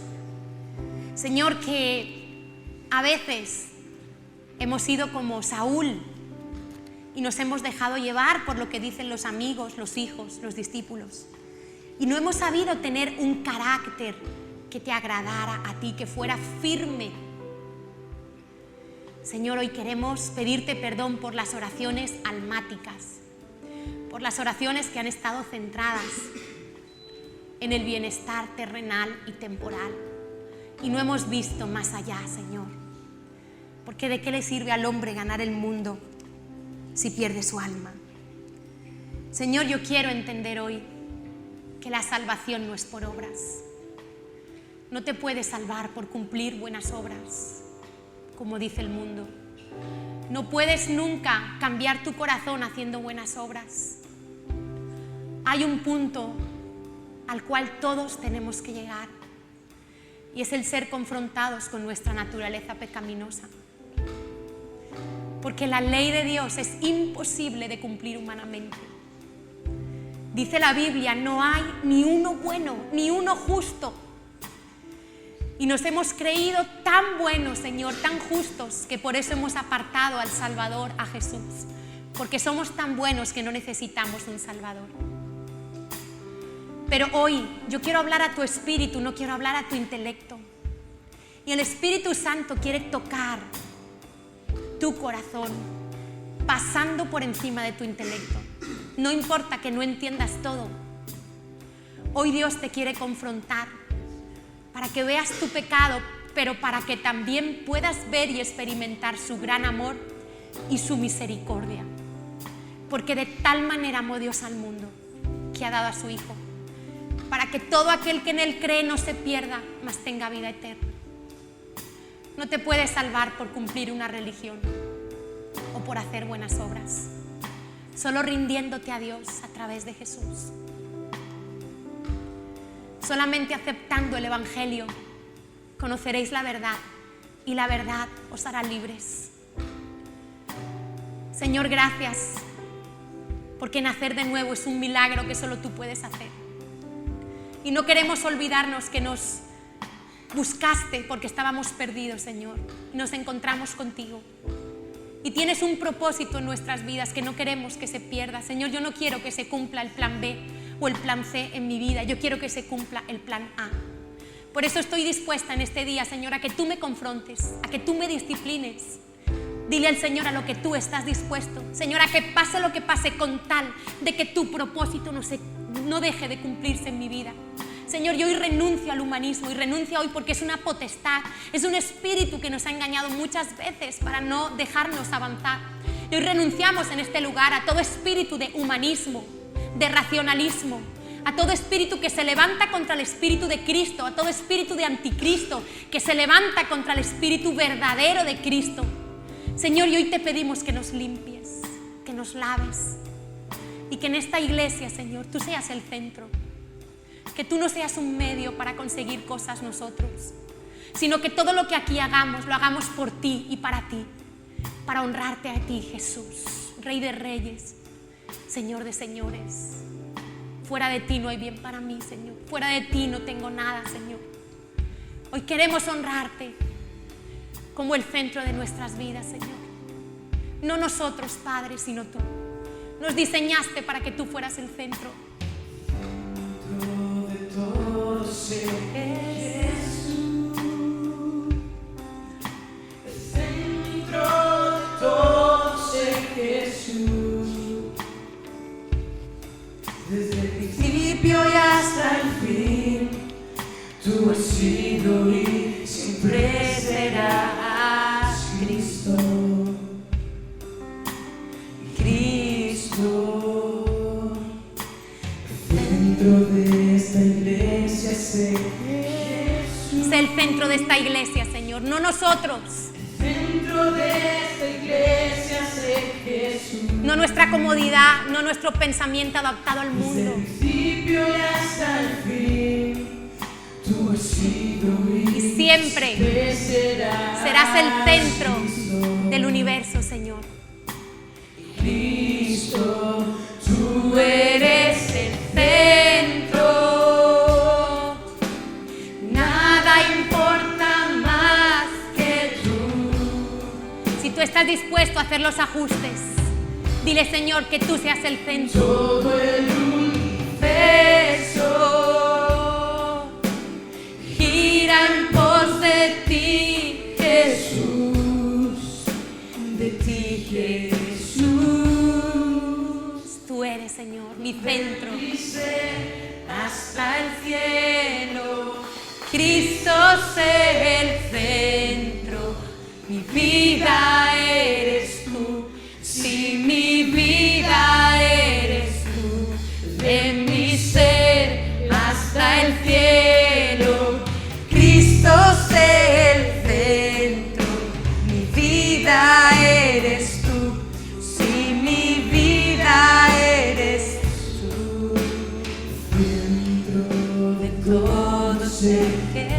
S1: Señor, que a veces hemos sido como Saúl y nos hemos dejado llevar por lo que dicen los amigos, los hijos, los discípulos, y no hemos sabido tener un carácter que te agradara a ti, que fuera firme. Señor, hoy queremos pedirte perdón por las oraciones almáticas, por las oraciones que han estado centradas en el bienestar terrenal y temporal y no hemos visto más allá, Señor, porque ¿de qué le sirve al hombre ganar el mundo si pierde su alma? Señor, yo quiero entender hoy que la salvación no es por obras. No te puedes salvar por cumplir buenas obras, como dice el mundo. No puedes nunca cambiar tu corazón haciendo buenas obras. Hay un punto al cual todos tenemos que llegar y es el ser confrontados con nuestra naturaleza pecaminosa. Porque la ley de Dios es imposible de cumplir humanamente. Dice la Biblia, no hay ni uno bueno, ni uno justo. Y nos hemos creído tan buenos, Señor, tan justos, que por eso hemos apartado al Salvador, a Jesús. Porque somos tan buenos que no necesitamos un Salvador. Pero hoy yo quiero hablar a tu espíritu, no quiero hablar a tu intelecto. Y el Espíritu Santo quiere tocar tu corazón, pasando por encima de tu intelecto. No importa que no entiendas todo. Hoy Dios te quiere confrontar para que veas tu pecado, pero para que también puedas ver y experimentar su gran amor y su misericordia. Porque de tal manera amó Dios al mundo que ha dado a su Hijo, para que todo aquel que en Él cree no se pierda, mas tenga vida eterna. No te puedes salvar por cumplir una religión o por hacer buenas obras, solo rindiéndote a Dios a través de Jesús. Solamente aceptando el Evangelio conoceréis la verdad y la verdad os hará libres. Señor, gracias, porque nacer de nuevo es un milagro que solo tú puedes hacer. Y no queremos olvidarnos que nos buscaste porque estábamos perdidos, Señor, y nos encontramos contigo. Y tienes un propósito en nuestras vidas que no queremos que se pierda. Señor, yo no quiero que se cumpla el plan B o el plan C en mi vida. Yo quiero que se cumpla el plan A. Por eso estoy dispuesta en este día, Señor, a que tú me confrontes, a que tú me disciplines. Dile al Señor a lo que tú estás dispuesto, Señor, a que pase lo que pase, con tal de que tu propósito no deje de cumplirse en mi vida. Señor, yo hoy renuncio al humanismo y renuncio hoy porque es una potestad, es un espíritu que nos ha engañado muchas veces para no dejarnos avanzar. Y hoy renunciamos en este lugar a todo espíritu de humanismo, de racionalismo, a todo espíritu que se levanta contra el espíritu de Cristo, a todo espíritu de anticristo que se levanta contra el espíritu verdadero de Cristo. Señor, y hoy te pedimos que nos limpies, que nos laves y que en esta iglesia, Señor, tú seas el centro, que tú no seas un medio para conseguir cosas nosotros, sino que todo lo que aquí hagamos, lo hagamos por ti y para ti, para honrarte a ti, Jesús, Rey de Reyes, Señor de Señores. Fuera de ti no hay bien para mí, Señor. Fuera de ti no tengo nada, Señor. Hoy queremos honrarte como el centro de nuestras vidas, Señor. No nosotros, Padre, sino tú. Nos diseñaste para que tú fueras el centro.
S2: Dentro de todo ser Jesús, el centro de todo ser Jesús. Desde el principio y hasta el fin, tú has sido y siempre serás Cristo. Cristo, el centro de esta iglesia sé Jesús.
S1: Sé el centro de esta iglesia, Señor, no nosotros.
S2: El centro de esta iglesia sé Jesús.
S1: No nuestra comodidad, no nuestro pensamiento adaptado al
S2: Desde
S1: mundo.
S2: el principio y hasta el fin, tú has sido
S1: Y siempre serás el centro del universo, Señor.
S2: Cristo, tú eres el centro. Nada importa más que tú.
S1: Si tú estás dispuesto a hacer los ajustes, dile, Señor, que tú seas el centro.
S2: Todo el universo gira en pos de ti, Jesús. De ti, Jesús.
S1: Tú eres, Señor, mi centro.
S2: Hasta el cielo,
S1: Cristo, sé el centro.
S2: mi vida eres tú. Si mi vida eres tú, de mi ser hasta el cielo, Cristo sé el centro. Mi vida eres tú. Si mi vida eres tú, dentro de todo ser
S1: Jesús.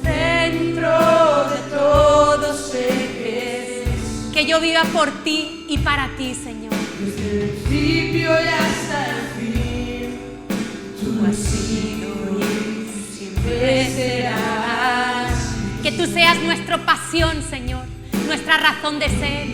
S2: dentro de todo ser Jesús.
S1: Que yo viva por ti y para ti, Señor.
S2: Desde el principio y hasta el fin, tú has sido y siempre serás.
S1: Que tú seas nuestra pasión, Señor, nuestra razón de ser.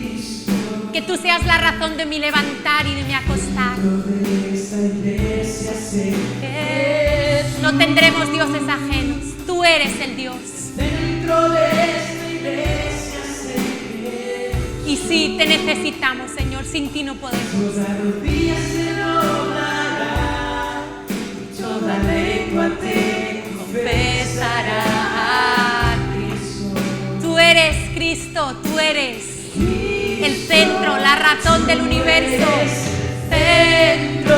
S1: Que tú seas la razón de mi levantar y de mi acostar.
S2: De esta iglesia sé Jesús.
S1: No tendremos dioses ajenos. Tú eres el Dios.
S2: Dentro de esta iglesia sé Jesús.
S1: Y sí, te necesitamos, Señor. Sin ti no podemos.
S2: Toda rodilla se doblará, y toda lengua te confesará.
S1: Tú eres Cristo, tú eres el centro, la razón del universo.
S2: Centro,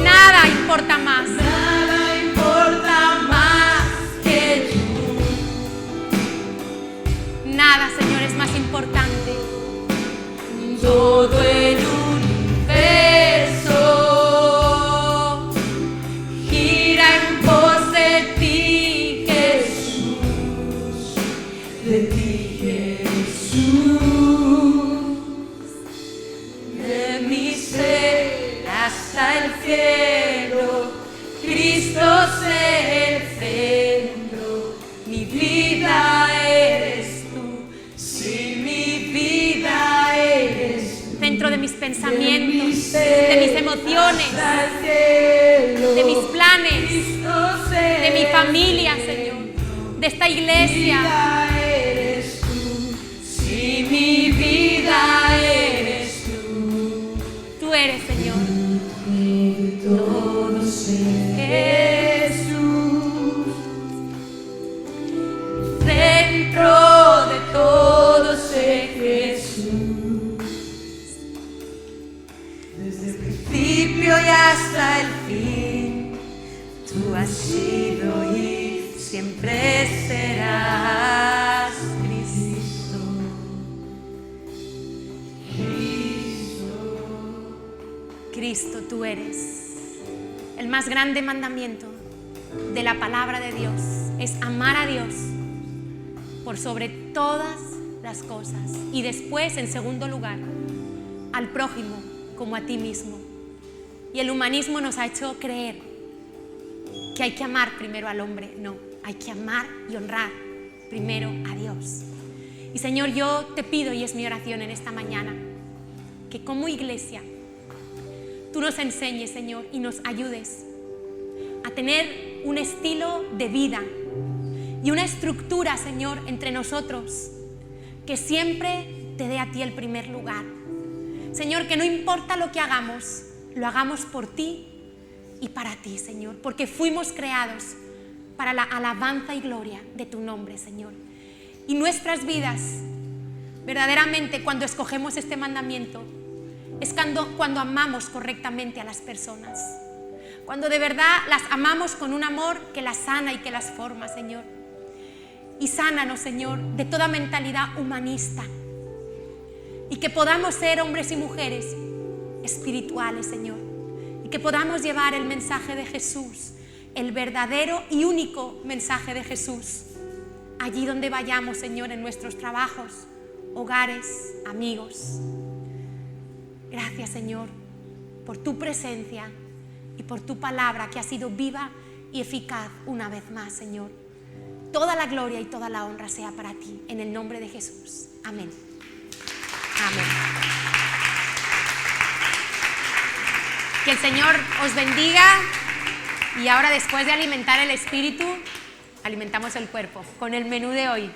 S1: Nada importa más.
S2: nada importa más que tú.
S1: Nada, Señor, es más importante.
S2: Todo el universo gira en pos de ti, Jesús. De ti, Jesús. De mi ser hasta el cielo, Cristo sé el centro. Mi vida eres tú. Si mi vida eres tú.
S1: Centro de mis pensamientos, de mis emociones.
S2: Hasta el cielo.
S1: de mis planes,
S2: Cristo sé.
S1: de mi familia, Señor, de esta iglesia.
S2: Vida eres tú, si mi vida eres tú.
S1: Tú eres, Señor.
S2: De todo sé, Jesús. Dentro de todo sé, Jesús. Desde el principio y hasta el fin, tú has sido y siempre serás Cristo.
S1: Cristo, tú eres. El más grande mandamiento de la palabra de Dios es amar a Dios por sobre todas las cosas y después, en segundo lugar, al prójimo como a ti mismo. Y el humanismo nos ha hecho creer que hay que amar primero al hombre. No, hay que amar y honrar primero a Dios. Y Señor, yo te pido, y es mi oración en esta mañana, que como iglesia tú nos enseñes, Señor, y nos ayudes a tener un estilo de vida y una estructura, Señor, entre nosotros que siempre te dé a ti el primer lugar. Señor, que no importa lo que hagamos, lo hagamos por ti y para ti, Señor, porque fuimos creados para la alabanza y gloria de tu nombre, Señor. Y nuestras vidas, verdaderamente, cuando escogemos este mandamiento, es cuando amamos correctamente a las personas, cuando de verdad las amamos con un amor que las sana y que las forma, Señor. Y sánanos, Señor, de toda mentalidad humanista y que podamos ser hombres y mujeres espirituales, Señor, y que podamos llevar el mensaje de Jesús, el verdadero y único mensaje de Jesús, allí donde vayamos, Señor, en nuestros trabajos, hogares, amigos. Gracias, Señor, por tu presencia y por tu palabra que ha sido viva y eficaz una vez más, Señor. Toda la gloria y toda la honra sea para ti, en el nombre de Jesús. Amén. Amén. Que el Señor os bendiga. Y ahora, después de alimentar el espíritu, alimentamos el cuerpo con el menú de hoy.